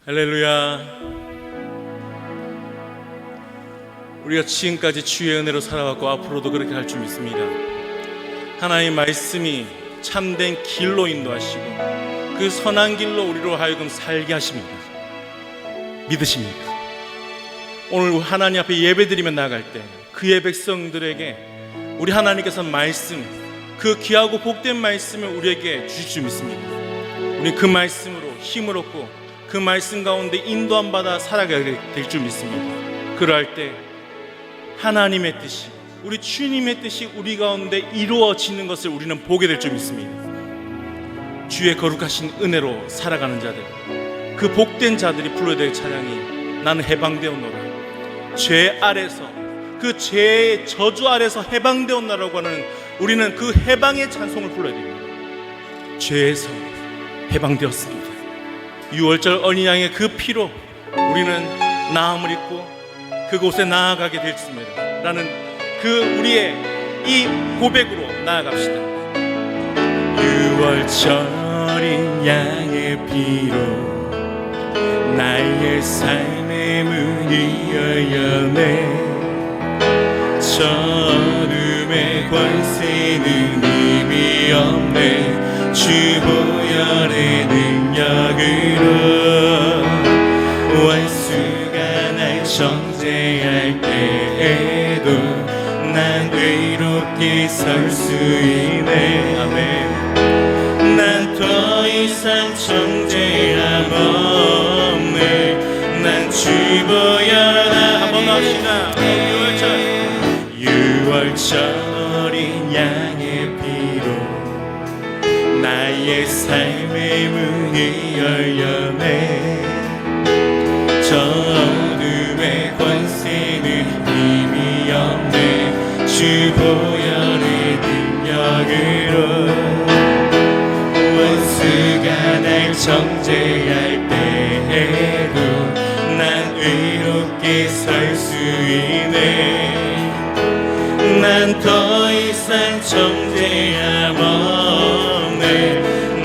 할렐루야. 우리가 지금까지 주의 은혜로 살아왔고 앞으로도 그렇게 할 줄 믿습니다. 하나님의 말씀이 참된 길로 인도하시고 그 선한 길로 우리로 하여금 살게 하십니다. 믿으십니까? 오늘 하나님 앞에 예배드리며 나아갈 때 그의 백성들에게 우리 하나님께서 말씀, 그 귀하고 복된 말씀을 우리에게 주실 줄 믿습니다. 우리 그 말씀으로 힘을 얻고 그 말씀 가운데 인도함 받아 살아가게 될 줄 믿습니다. 그럴 때 하나님의 뜻이, 우리 주님의 뜻이 우리 가운데 이루어지는 것을 우리는 보게 될 줄 믿습니다. 주의 거룩하신 은혜로 살아가는 자들, 그 복된 자들이 불러야 될 찬양이 나는 해방되었노라. 죄 아래서, 그 죄의 저주 아래서 해방되었노라고 하는, 우리는 그 해방의 찬송을 불러야 됩니다. 죄에서 해방되었습니다. 6월절 어린 양의 그 피로 우리는 나음을 입고 그곳에 나아가게 됐습니다 라는 그 우리의 이 고백으로 나아갑시다. 6월절 어린 양의 피로 나의 삶의 문이 열렸네. 저 어둠의 권세는 의미 없네. 주 보혈의 능력으로 원수가 날 정죄할 때에도 난 의롭게 설 수 있네. 아멘. 난 더 이상 정죄함 없네. 난 주 보혈 한번 합시다. 6월절 어린 양의 피로 나의 삶의 문이 열렸네. 저 어둠의 권세는 힘이 없네. 주 보혈의 능력으로 원수가 날 정죄할 때에도 난 의롭게 설 수 있네. 난 더 이상 정죄함 없네.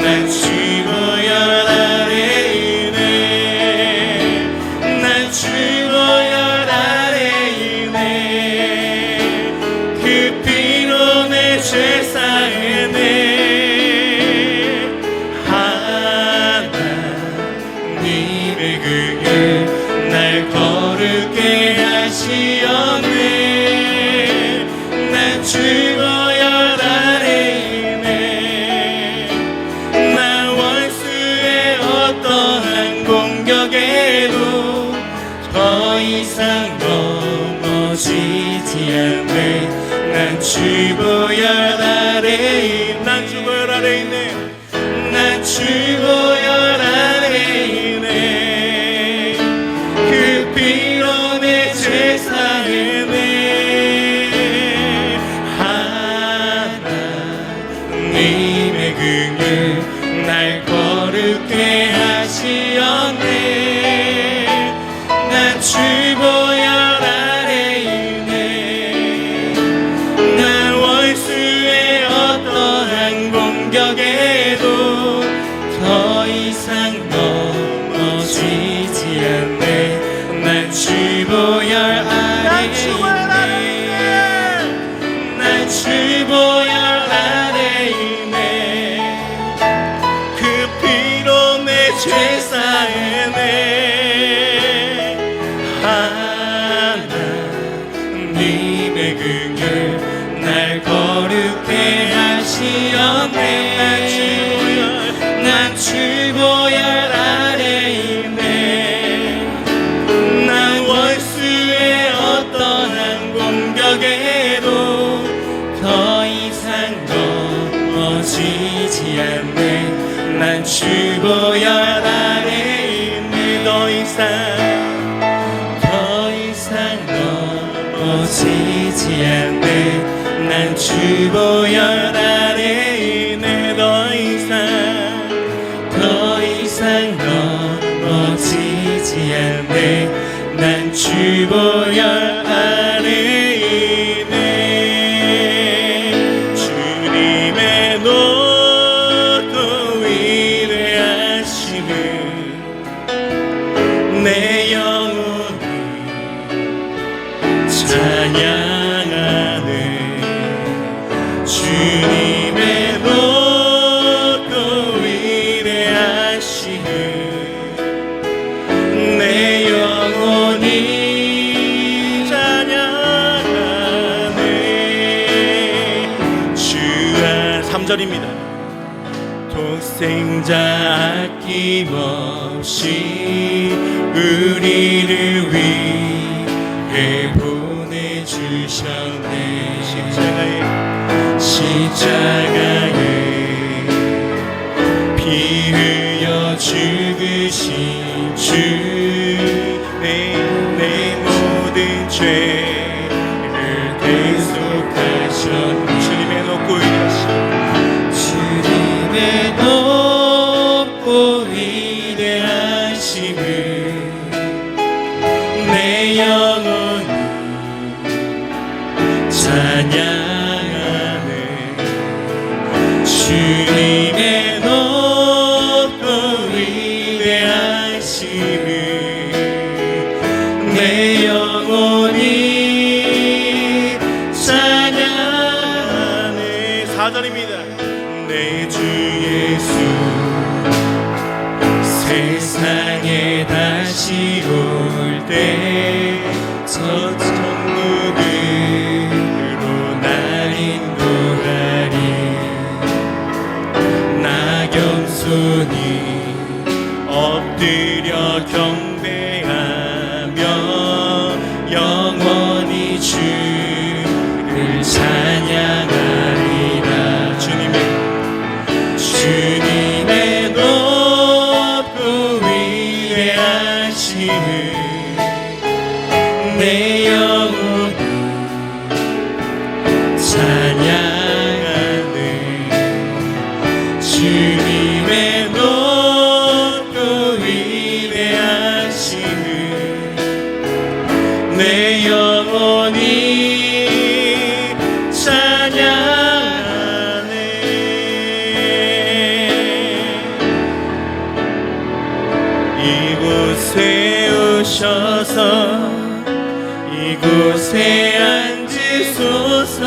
난 주 보혈 아래 있네. 난 주 보혈 아래 있네. 그 피로 내 죄 사했네. 하나님의 긍휼 날 거룩게 하시었네. 주 보혈 아래 있네. 난 원수의 어떠한 공격에도 더 이상 넘어지지 않네. 난 주 보혈 아래 있네. 난 주 보혈 아래 있네. 난 주 보혈 아래 있네. 그 피로 내 죄 사했네. 하나님의 긍휼 날 거룩게 하시었네. 난 주 보혈 아래 있네. 난 원수의 어떠한 공격에도 더 이상 넘어지지 않네. 난 주 보혈 아래 있네. 난 주 보혈 아래 있네. 그 피로 내 죄 사했네. 하나님의 긍휼 날 거룩게 하시었네. 난 주 보혈 아래 있네. 난 원수의 어떠한 공격에도 더 이상 넘어지지 않네. 난 주 보혈 아래 있네. 더 이상 넘어지지 않네. 난 주 보혈 아래 있네. 더 이상 넘어지지 않네. 난 주 보혈 아래 있네. 주님의 노도 위대하시는 4절입니다. 독생자 아낌없이 우리를 위해 보내주셨네. 십자가에 피 흘려 죽으신 주, 내 모든 죄를 대속하셨네. 주님의 높고 위대하심을 내 영혼이 찬양하네. 주님의 높고 위대하심을 내 영혼이 찬양하네. 4절입니다. 내 주 예수 세상에 다시 올 때 저 천국으로 날 인도하리. 나 겸손히 엎드려 경배하며 영원히 주를 찬양하리라. 주님의 높고 위대하심을 내 영혼이 찬양하네. 주님의 높고 위대하심을 내 영혼이 찬양하네. 이곳에 오셔서 이곳에 앉으소서.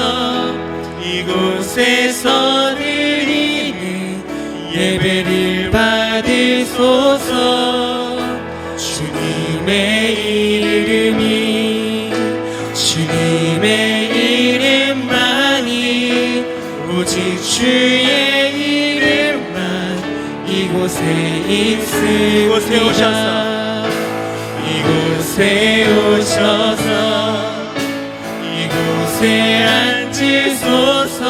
이곳에서 드리는 예배를 받으소서. 주님의 이름만이 오직 주의 이름만 이곳에 있습니다. 이곳에 오셔서 이곳에 앉으소서.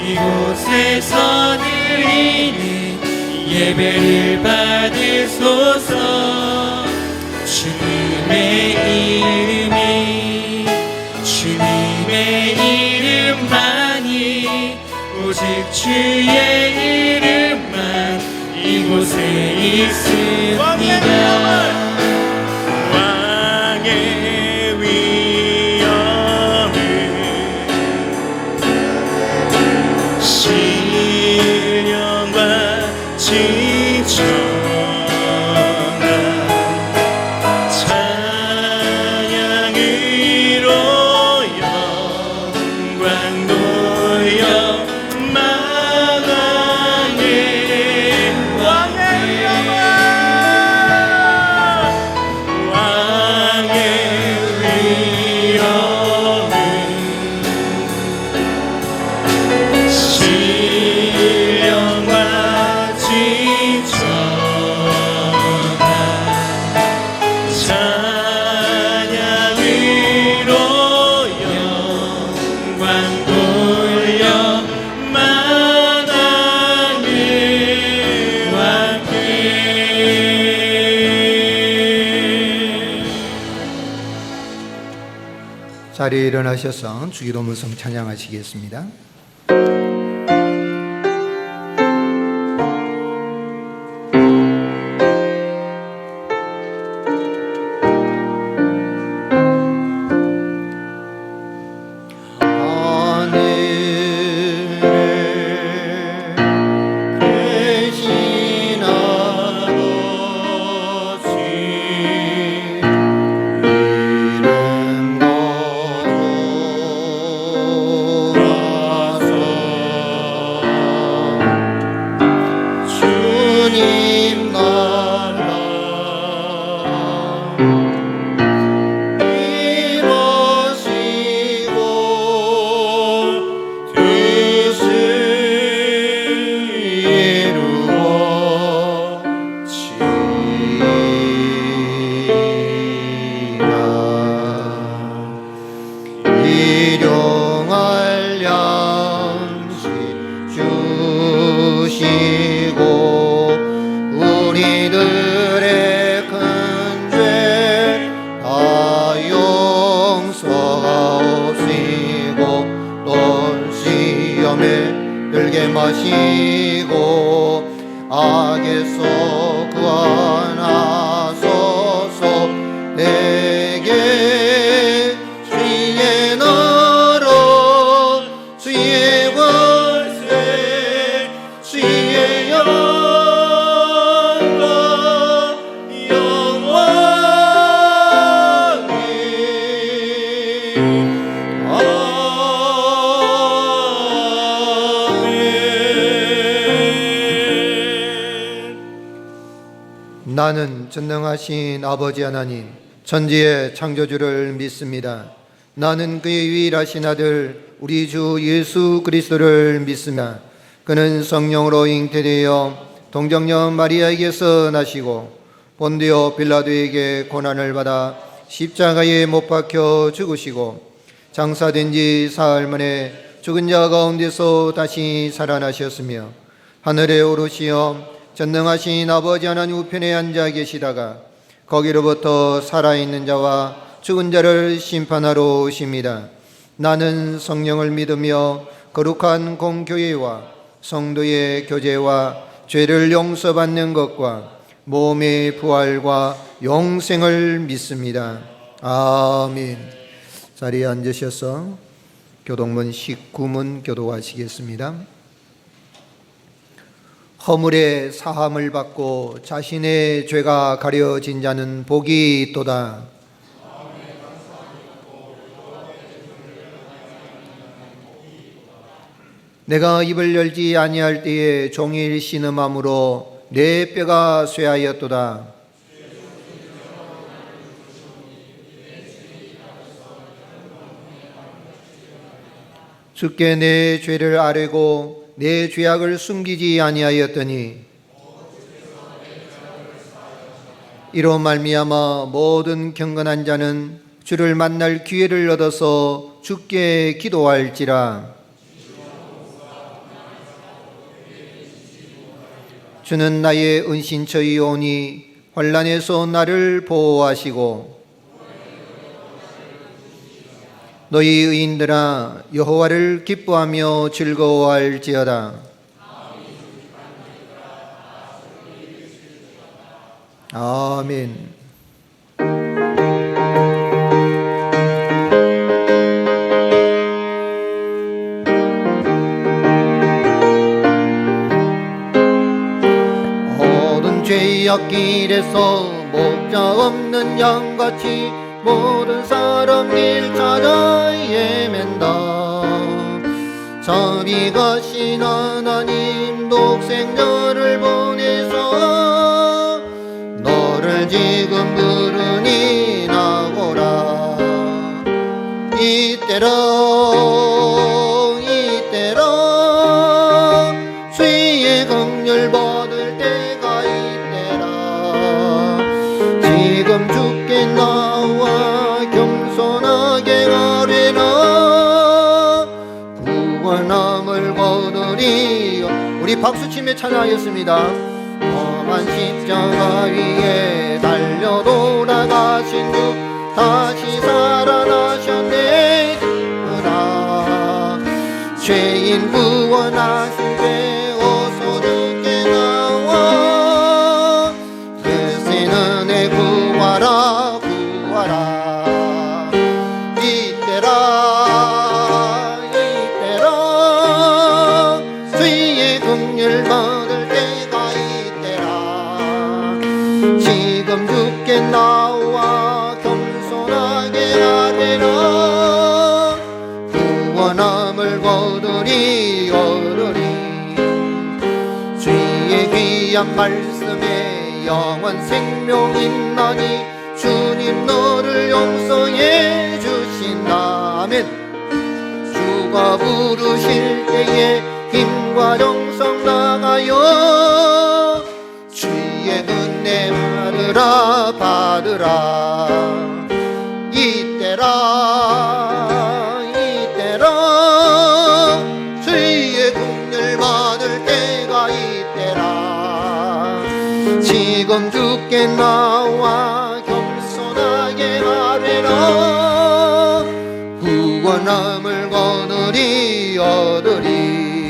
이곳에서 드리는 예배를 받으소서. 주님의 이름만이 오직 주의 이름만 이곳에 있습니다. 왕의 위엄을 신령과 지정한 찬양으로 영광 돌려 마땅해. 왕의 위엄을 신령과 지정한 찬양으로 영광 돌려 마땅해. 왕께 자리에 일어나셔서 주기도문성 찬양하시겠습니다. 이름 걸어 마시고 악에서 구원하소서. 내게 주의 나라 주의 권세 주의 영광 영원히 나는 전능하신 아버지 하나님, 천지의 창조주를 믿습니다. 나는 그의 유일하신 아들 우리 주 예수 그리스도를 믿습니다. 그는 성령으로 잉태되어 동정녀 마리아에게서 나시고 본디오 빌라도에게 고난을 받아 십자가에 못 박혀 죽으시고 장사된 지 사흘 만에 죽은 자 가운데서 다시 살아나셨으며 하늘에 오르시어 전능하신 아버지 하나님 우편에 앉아 계시다가 거기로부터 살아있는 자와 죽은 자를 심판하러 오십니다. 나는 성령을 믿으며 거룩한 공교회와 성도의 교제와 죄를 용서받는 것과 몸의 부활과 영생을 믿습니다. 아멘. 자리에 앉으셔서 교동문 19문 교도하시겠습니다. 허물의 사함을 받고 자신의 죄가 가려진 자는 복이 있도다. 내가 입을 열지 아니할 때에 종일 신음함으로 내 뼈가 쇠하였도다. 주께 내 죄를 아뢰고 내 죄악을 숨기지 아니하였더니 이로 말미암아 모든 경건한 자는 주를 만날 기회를 얻어서 주께 기도할지라. 주는 나의 은신처이오니 환난에서 나를 보호하시고 너희 의인들아 여호와를 기뻐하며 즐거워할지어다. 아멘. 모든 죄악 길에서 목자 없는 양같이 모든 사람 길 찾아 헤맨다. 자비가신 하나님 독생자를 보내서 너를 지금 부르니 나오라. 이때로 주의 긍휼 받을 때가 이때라. 지금 주께 나와 겸손하게 아뢰라. 구원함을 거두리. 우리 박수치며 찬양하겠습니다. 험한 십자가 위에 달려 돌아가신 주 다시 살아나셨네. 그나 죄인 구원하신 죄 어서 주께 나와 크신 은혜 구하라 구하라. 이때라 주의 긍휼 받을 때가 이때라. 지금 주께 나와 겸손하게 아뢰라. 구원함을 거두리 얻으리. 주의 귀한 말씀에 영원 생명 있나니 주님 너를 용서해 주신다. 아멘. 주가 부르실 때에 힘과 정성 나가여 주의 은혜 받으라 받으라. 이때라 주의 긍휼 받을 때가 이때라. 지금 주께 나와 겸손하게 아뢰라. 구원함을 거두리 얻으리.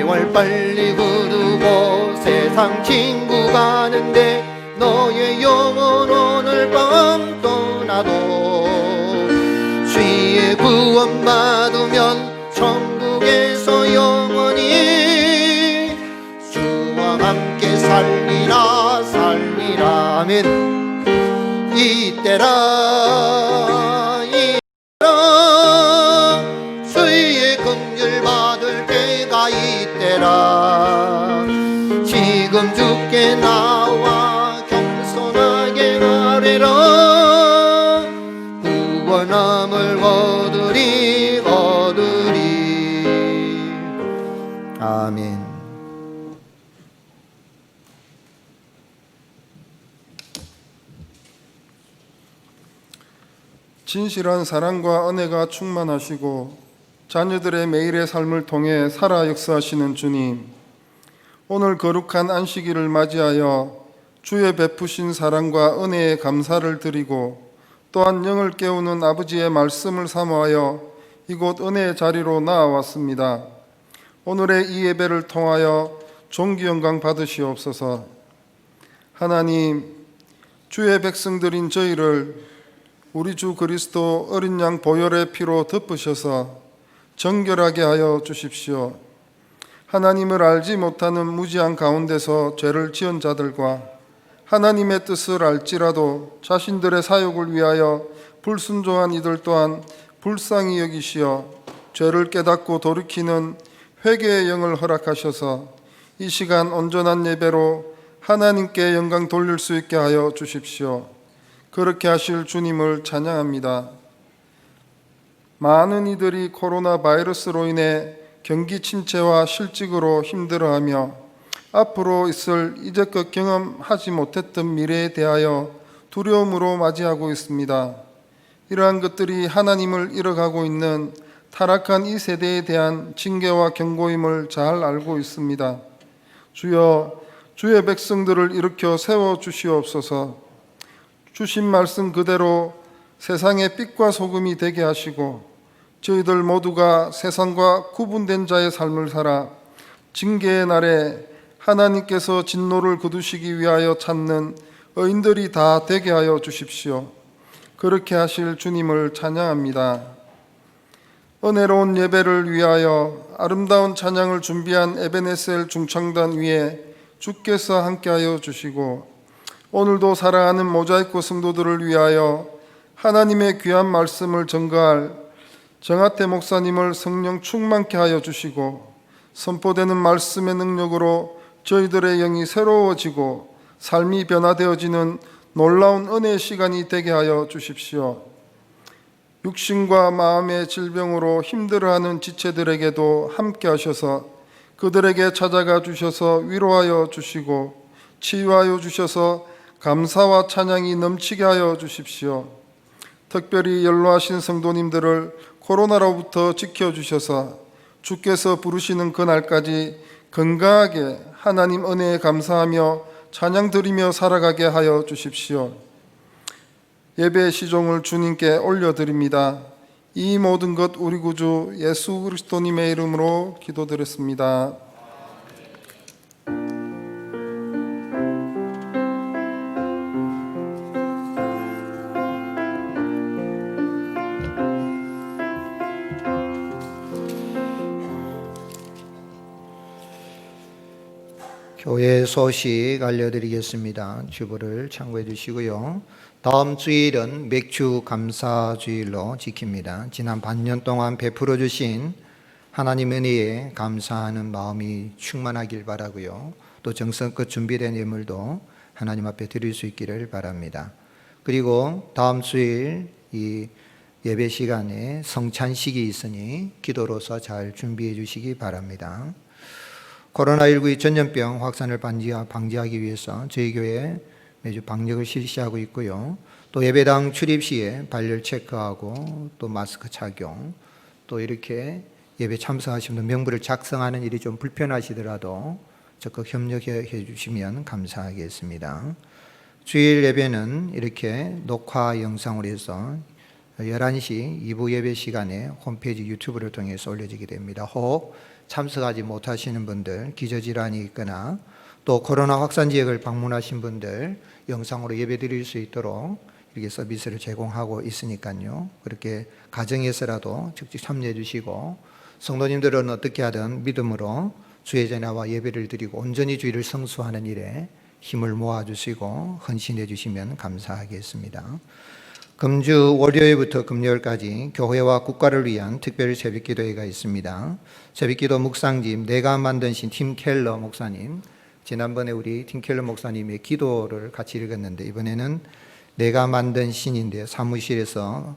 세월 빨리 흐르고 세상 친구 가는데 너의 영혼 오늘 밤 떠나도 주의 구원 받으면 천국에서 영원히 주와 함께 살리라 살리라. 아멘. 이때라 주의 긍휼 받을 때가 이때라. 지금 주께 나와 겸손하게 아뢰라. 구원함을 얻으리 얻으리. 아멘. 진실한 사랑과 은혜가 충만하시고 자녀들의 매일의 삶을 통해 살아 역사하시는 주님, 오늘 거룩한 안식일을 맞이하여 주의 베푸신 사랑과 은혜에 감사를 드리고 또한 영을 깨우는 아버지의 말씀을 사모하여 이곳 은혜의 자리로 나아왔습니다. 오늘의 이 예배를 통하여 존귀 영광 받으시옵소서. 하나님, 주의 백성들인 저희를 우리 주 그리스도 어린 양 보혈의 피로 덮으셔서 정결하게 하여 주십시오. 하나님을 알지 못하는 무지한 가운데서 죄를 지은 자들과 하나님의 뜻을 알지라도 자신들의 사욕을 위하여 불순종한 이들 또한 불쌍히 여기시어 죄를 깨닫고 돌이키는 회개의 영을 허락하셔서 이 시간 온전한 예배로 하나님께 영광 돌릴 수 있게 하여 주십시오. 그렇게 하실 주님을 찬양합니다. 많은 이들이 코로나 바이러스로 인해 경기 침체와 실직으로 힘들어하며 앞으로 있을 이제껏 경험하지 못했던 미래에 대하여 두려움으로 맞이하고 있습니다. 이러한 것들이 하나님을 잃어가고 있는 타락한 이 세대에 대한 징계와 경고임을 잘 알고 있습니다. 주여, 주의 백성들을 일으켜 세워 주시옵소서. 주신 말씀 그대로 세상의 빛과 소금이 되게 하시고 저희들 모두가 세상과 구분된 자의 삶을 살아 징계의 날에 하나님께서 진노를 거두시기 위하여 찾는 의인들이 다 되게 하여 주십시오. 그렇게 하실 주님을 찬양합니다. 은혜로운 예배를 위하여 아름다운 찬양을 준비한 에베네셀 중창단 위에 주께서 함께하여 주시고 오늘도 사랑하는 모자이크 성도들을 위하여 하나님의 귀한 말씀을 전가할 정하태 목사님을 성령 충만케 하여 주시고 선포되는 말씀의 능력으로 저희들의 영이 새로워지고 삶이 변화되어지는 놀라운 은혜의 시간이 되게 하여 주십시오. 육신과 마음의 질병으로 힘들어하는 지체들에게도 함께 하셔서 그들에게 찾아가 주셔서 위로하여 주시고 치유하여 주셔서 감사와 찬양이 넘치게 하여 주십시오. 특별히 연로하신 성도님들을 코로나로부터 지켜주셔서 주께서 부르시는 그날까지 건강하게 하나님 은혜에 감사하며 찬양 드리며 살아가게 하여 주십시오. 예배의 시종을 주님께 올려드립니다. 이 모든 것 우리 구주 예수 그리스도님의 이름으로 기도드렸습니다. 교회 소식 알려드리겠습니다. 주보를 참고해 주시고요. 다음 주일은 맥주 감사 주일로 지킵니다. 지난 반년 동안 베풀어 주신 하나님 은혜에 감사하는 마음이 충만하길 바라고요. 또 정성껏 준비된 예물도 하나님 앞에 드릴 수 있기를 바랍니다. 그리고 다음 주일 이 예배 시간에 성찬식이 있으니 기도로서 잘 준비해 주시기 바랍니다. 코로나19 전염병 확산을 방지하기 위해서 저희 교회 매주 방역을 실시하고 있고요. 또 예배당 출입 시에 발열 체크하고 또 마스크 착용, 또 이렇게 예배 참석하시는 분 명부를 작성하는 일이 좀 불편하시더라도 적극 협력해 주시면 감사하겠습니다. 주일 예배는 이렇게 녹화 영상으로 해서 11시 2부 예배 시간에 홈페이지 유튜브를 통해서 올려지게 됩니다. 혹 참석하지 못하시는 분들, 기저질환이 있거나 또 코로나 확산 지역을 방문하신 분들 영상으로 예배 드릴 수 있도록 이렇게 서비스를 제공하고 있으니까요. 그렇게 가정에서라도 직접 참여해 주시고, 성도님들은 어떻게 하든 믿음으로 주의 전야와 예배를 드리고 온전히 주의를 성수하는 일에 힘을 모아주시고 헌신해 주시면 감사하겠습니다. 금주 월요일부터 금요일까지 교회와 국가를 위한 특별 새벽기도회가 있습니다. 새벽기도 묵상집 내가 만든 신 팀 켈러 목사님, 지난번에 우리 팀 켈러 목사님의 기도를 같이 읽었는데 이번에는 내가 만든 신인데요, 사무실에서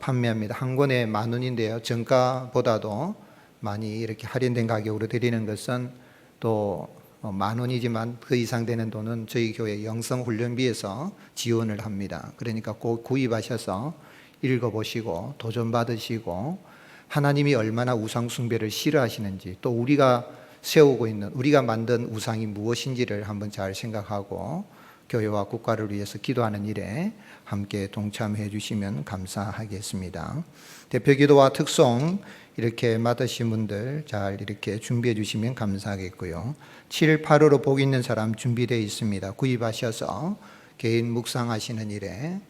판매합니다. 한 권에 10,000원인데요, 정가보다도 많이 이렇게 할인된 가격으로 드리는 것은 또 10,000원이지만 그 이상 되는 돈은 저희 교회 영성훈련비에서 지원을 합니다. 그러니까 꼭 구입하셔서 읽어보시고 도전받으시고, 하나님이 얼마나 우상 숭배를 싫어하시는지, 또 우리가 세우고 있는, 우리가 만든 우상이 무엇인지를 한번 잘 생각하고 교회와 국가를 위해서 기도하는 일에 함께 동참해 주시면 감사하겠습니다. 대표기도와 특송 이렇게 맡으신 분들 잘 이렇게 준비해 주시면 감사하겠고요. 7, 8호로 복 있는 사람 준비되어 있습니다. 구입하셔서 개인 묵상하시는 일에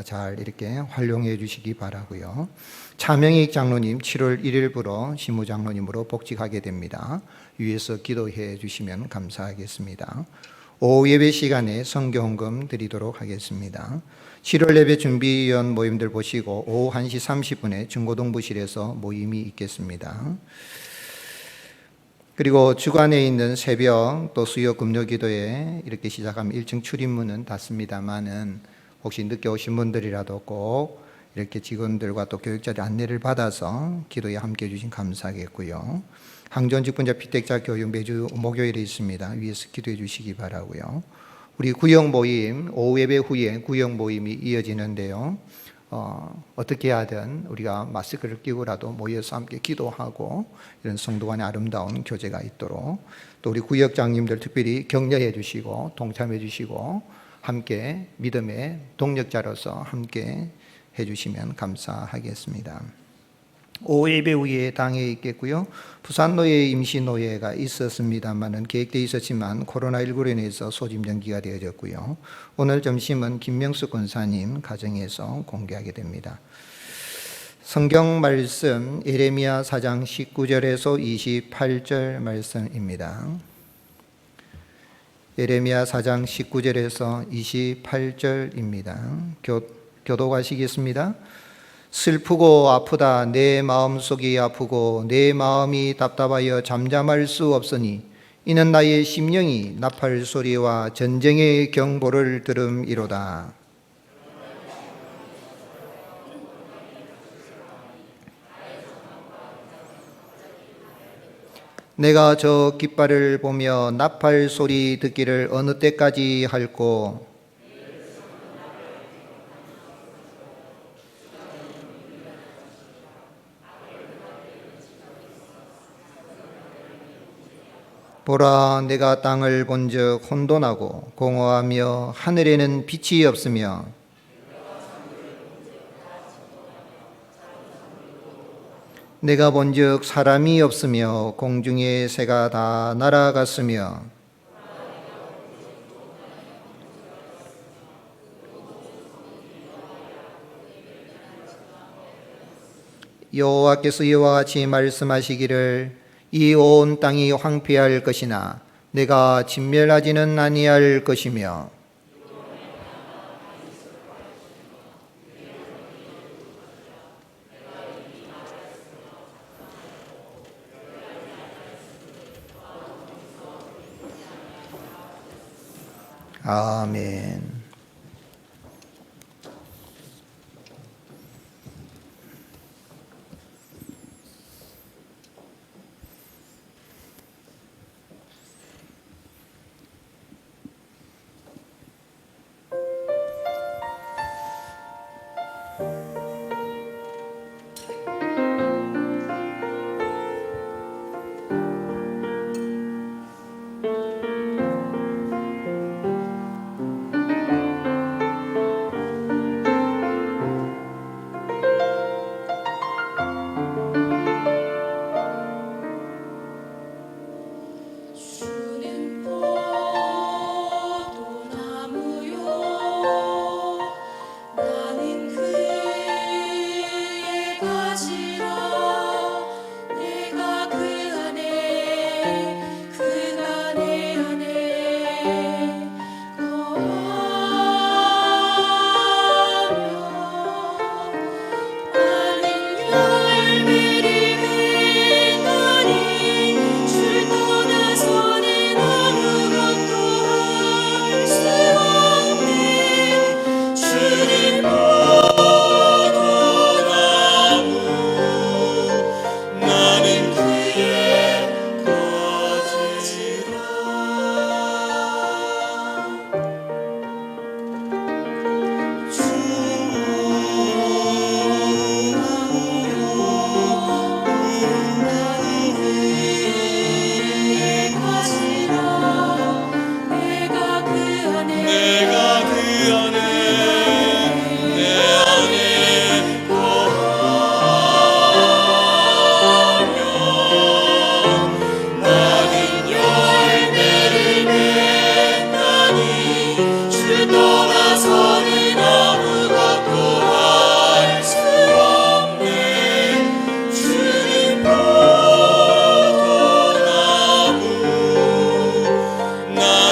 잘 이렇게 활용해 주시기 바라고요. 차명익 장로님 7월 1일부로 시무장로님으로 복직하게 됩니다. 위에서 기도해 주시면 감사하겠습니다. 오후 예배 시간에 성경헌금 드리도록 하겠습니다. 7월 예배 준비위원 모임들 보시고 오후 1시 30분에 중고동부실에서 모임이 있겠습니다. 그리고 주간에 있는 새벽 또 수요 금요 기도에 이렇게 시작하면 1층 출입문은 닫습니다만은 혹시 늦게 오신 분들이라도 꼭 이렇게 직원들과 또 교육자들 안내를 받아서 기도에 함께 해주신 감사하겠고요. 항전 직분자 피택자 교육 매주 목요일에 있습니다. 위에서 기도해 주시기 바라고요. 우리 구역 모임, 오후 예배 후에 구역 모임이 이어지는데요. 어떻게 하든 우리가 마스크를 끼고라도 모여서 함께 기도하고 이런 성도 간의 아름다운 교제가 있도록 또 우리 구역장님들 특별히 격려해 주시고 동참해 주시고 함께 믿음의 동력자로서 함께 해주시면 감사하겠습니다. 오후 예배 후에 당에 있겠고요. 부산노예 임시노예가 있었습니다만은 계획되어 있었지만 코로나19로 인해서 소집 연기가 되어졌고요. 오늘 점심은 김명수 권사님 가정에서 공개하게 됩니다. 성경 말씀 예레미야 4장 19절에서 28절 말씀입니다. 예레미야 4장 19절에서 28절입니다. 교독하시겠습니다. 슬프고 아프다 내 마음속이 아프고 내 마음이 답답하여 잠잠할 수 없으니 이는 나의 심령이 나팔 소리와 전쟁의 경보를 들음이로다. 내가 저 깃발을 보며 나팔 소리 듣기를 어느 때까지 할꼬. 보라, 내가 땅을 본즉 혼돈하고 공허하며 하늘에는 빛이 없으며 내가 본즉 사람이 없으며 공중의 새가 다 날아갔으며 여호와께서 이와 같이 말씀하시기를 이 온 땅이 황폐할 것이나 내가 진멸하지는 아니할 것이며 아멘.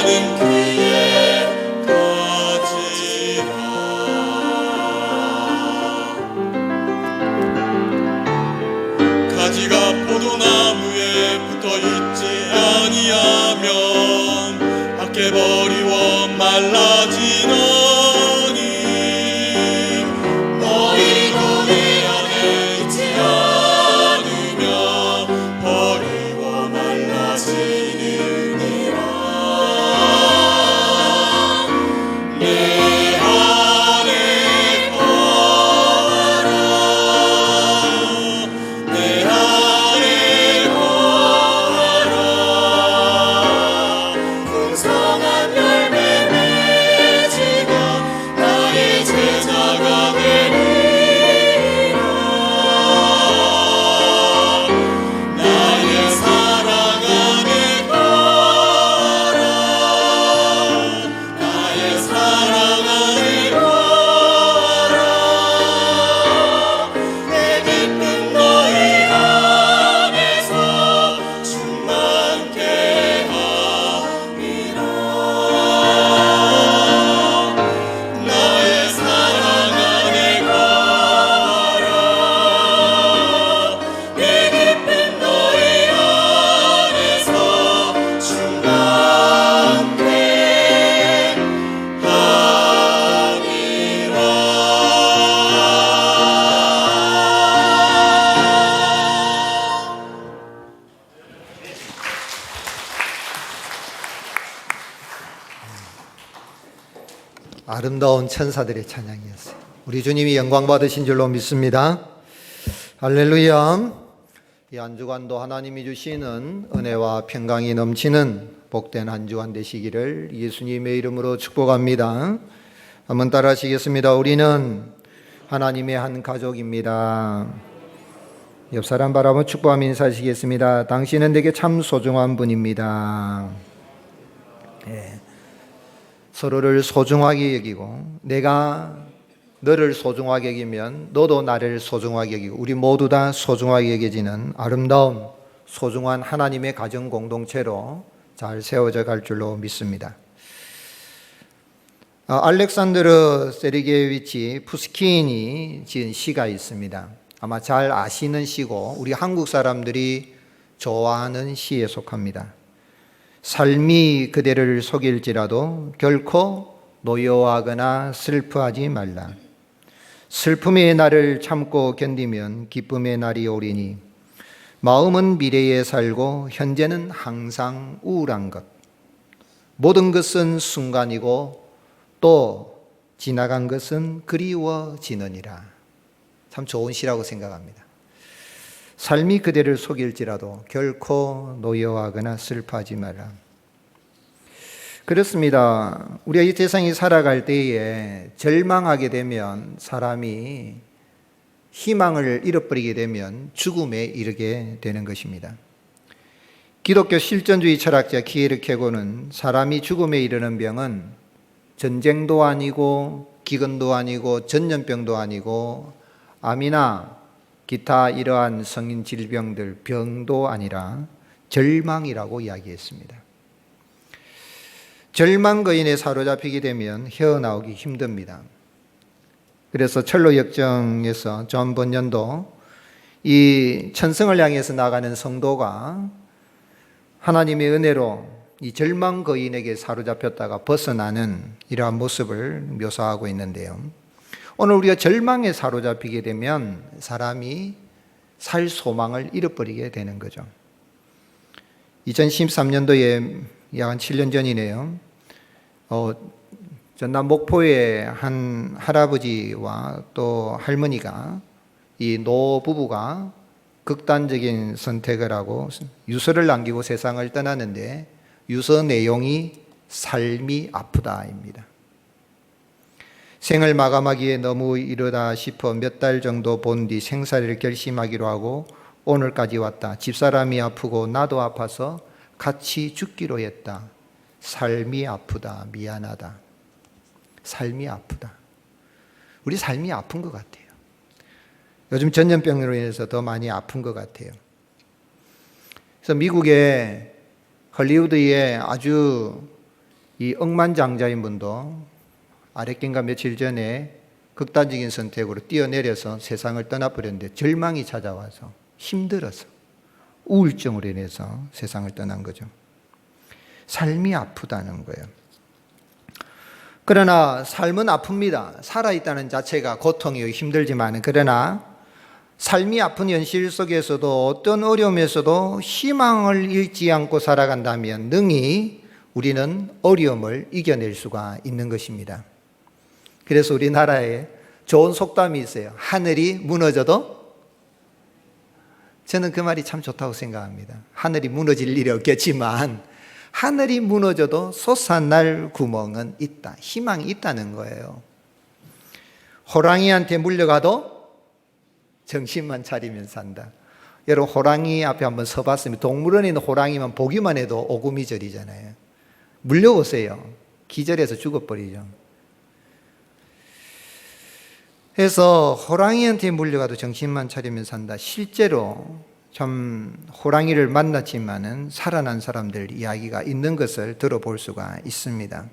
나는 그의 가지라. 가지가 포도나무에 붙어있지 아니하면 밖에 버리워 말라지노니 너희도 내 안에 있지 않으면 버리워 말라지느니라. 내 안에 거하라. 내 안에 거하라. 풍성한 열매 맺으며 나의 제자가 되리라. 나의 사랑 안에 거하라. 나의 사랑 안에 거하라. 내 기쁨 너희 안에서 충만케 함이라. 나의 사랑 안에 거하라. 내 기쁨 너희 안에서 충만케 함이라. 아름다운 천사들의 찬양이었어요. 우리 주님이 영광 받으신 줄로 믿습니다. 할렐루야. 이 한 주간도 하나님이 주시는 은혜와 평강이 넘치는 복된 한 주간 되시기를 예수님의 이름으로 축복합니다. 한번 따라 하시겠습니다. 우리는 하나님의 한 가족입니다. 옆 사람 바라보며 축복하며 인사하시겠습니다. 당신은 내게 참 소중한 분입니다. 서로를 소중하게 여기고 내가 너를 소중하게 여기면 너도 나를 소중하게 여기고 우리 모두 다 소중하게 여겨지는 아름다운 소중한 하나님의 가정 공동체로 잘 세워져 갈 줄로 믿습니다. 알렉산드르 세르게이비치 푸스킨이 지은 시가 있습니다. 아마 잘 아시는 시고 우리 한국 사람들이 좋아하는 시에 속합니다. 삶이 그대를 속일지라도 결코 노여워하거나 슬퍼하지 말라. 슬픔의 날을 참고 견디면 기쁨의 날이 오리니 마음은 미래에 살고 현재는 항상 우울한 것. 모든 것은 순간이고 또 지나간 것은 그리워지느니라. 참 좋은 시라고 생각합니다. 삶이 그대를 속일지라도 결코 노여워하거나 슬퍼하지 마라. 그렇습니다. 우리가 이 세상에 살아갈 때에 절망하게 되면 사람이 희망을 잃어버리게 되면 죽음에 이르게 되는 것입니다. 기독교 실존주의 철학자 키에르케고는 사람이 죽음에 이르는 병은 전쟁도 아니고 기근도 아니고 전염병도 아니고 암이나 기타 이러한 성인 질병들 병도 아니라 절망이라고 이야기했습니다. 절망 거인에 사로잡히게 되면 헤어나오기 힘듭니다. 그래서 철로 역정에서 존 번연도 이 천성을 향해서 나가는 성도가 하나님의 은혜로 이 절망 거인에게 사로잡혔다가 벗어나는 이러한 모습을 묘사하고 있는데요. 오늘 우리가 절망에 사로잡히게 되면 사람이 살 소망을 잃어버리게 되는 거죠. 2013년도에 약 한 7년 전이네요. 전남 목포의 한 할아버지와 또 할머니가 이 노부부가 극단적인 선택을 하고 유서를 남기고 세상을 떠났는데 유서 내용이 삶이 아프다입니다. 생을 마감하기에 너무 이르다 싶어 몇 달 정도 본 뒤 생사를 결심하기로 하고 오늘까지 왔다. 집사람이 아프고 나도 아파서 같이 죽기로 했다. 삶이 아프다. 미안하다. 삶이 아프다. 우리 삶이 아픈 것 같아요. 요즘 전염병으로 인해서 더 많이 아픈 것 같아요. 그래서 미국의 헐리우드의 아주 이 억만장자인 분도 아랫긴가 며칠 전에 극단적인 선택으로 뛰어내려서 세상을 떠나버렸는데 절망이 찾아와서 힘들어서 우울증으로 인해서 세상을 떠난 거죠. 삶이 아프다는 거예요. 그러나 삶은 아픕니다. 살아있다는 자체가 고통이요 힘들지만, 그러나 삶이 아픈 현실 속에서도 어떤 어려움에서도 희망을 잃지 않고 살아간다면 능히 우리는 어려움을 이겨낼 수가 있는 것입니다. 그래서 우리나라에 좋은 속담이 있어요. 하늘이 무너져도, 저는 그 말이 참 좋다고 생각합니다. 하늘이 무너질 일이 없겠지만 하늘이 무너져도 솟아날 구멍은 있다. 희망이 있다는 거예요. 호랑이한테 물려가도 정신만 차리면 산다. 여러분, 호랑이 앞에 한번 서봤으면, 동물원에 있는 호랑이만 보기만 해도 오구미절이잖아요. 물려보세요. 기절해서 죽어버리죠. 그래서 호랑이한테 물려가도 정신만 차리면 산다. 실제로 참 호랑이를 만났지만은 살아난 사람들 이야기가 있는 것을 들어볼 수가 있습니다.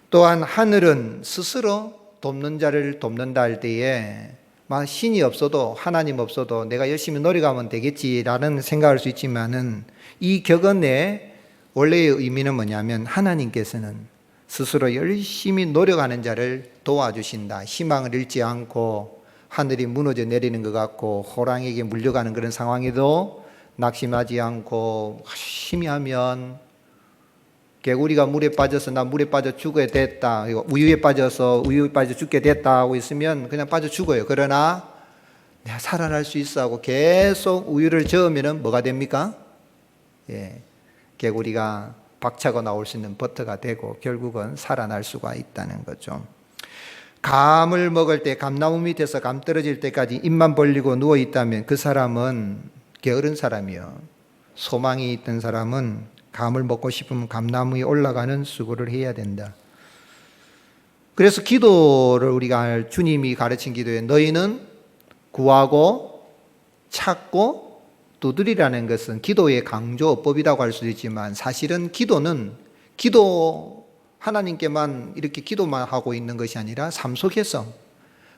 또한 하늘은 스스로 돕는 자를 돕는다 할 때에 신이 없어도, 하나님 없어도 내가 열심히 노력하면 되겠지라는 생각할 수 있지만은, 이 격언의 원래의 의미는 뭐냐면 하나님께서는 스스로 열심히 노력하는 자를 도와주신다. 희망을 잃지 않고 하늘이 무너져 내리는 것 같고 호랑이에게 물려가는 그런 상황에도 낙심하지 않고 열심히 하면, 개구리가 물에 빠져서 나 물에 빠져 죽어야 됐다, 우유에 빠져서 우유에 빠져 죽게 됐다 하고 있으면 그냥 빠져 죽어요. 그러나 내가 살아날 수 있어 하고 계속 우유를 저으면 뭐가 됩니까? 개구리가 박차고 나올 수 있는 버터가 되고 결국은 살아날 수가 있다는 거죠. 감을 먹을 때 감나무 밑에서 감 떨어질 때까지 입만 벌리고 누워 있다면 그 사람은 게으른 사람이요. 소망이 있던 사람은 감을 먹고 싶으면 감나무 위에 올라가는 수고를 해야 된다. 그래서 기도를 우리가 주님이 가르친 기도에 너희는 구하고 찾고 두드리라는 것은 기도의 강조법이라고 할 수도 있지만, 사실은 기도는 하나님께만 이렇게 기도만 하고 있는 것이 아니라 삶 속에서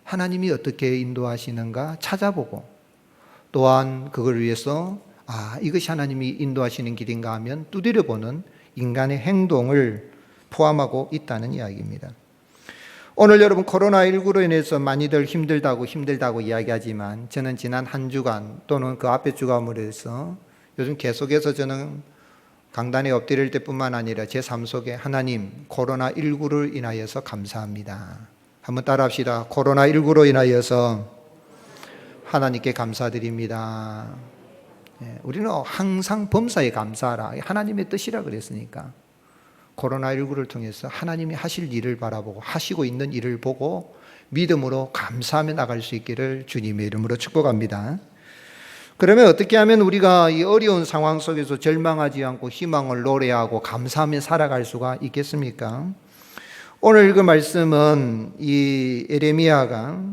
하나님이 어떻게 인도하시는가 찾아보고, 또한 그걸 위해서 이것이 하나님이 인도하시는 길인가 하면 두드려보는 인간의 행동을 포함하고 있다는 이야기입니다. 오늘 여러분, 코로나19로 인해서 많이들 힘들다고 이야기하지만, 저는 지난 한 주간 또는 그 앞에 주간으로 해서 요즘 계속해서 저는 강단에 엎드릴 때뿐만 아니라 제 삶 속에 하나님, 코로나19를 인하여서 감사합니다. 한번 따라합시다. 코로나19로 인하여서 하나님께 감사드립니다. 우리는 항상 범사에 감사하라. 하나님의 뜻이라 그랬으니까. 코로나19를 통해서 하나님이 하실 일을 바라보고 하시고 있는 일을 보고 믿음으로 감사하며 나갈 수 있기를 주님의 이름으로 축복합니다. 그러면 어떻게 하면 우리가 이 어려운 상황 속에서 절망하지 않고 희망을 노래하고 감사하며 살아갈 수가 있겠습니까? 오늘 읽은 말씀은 이 에레미야가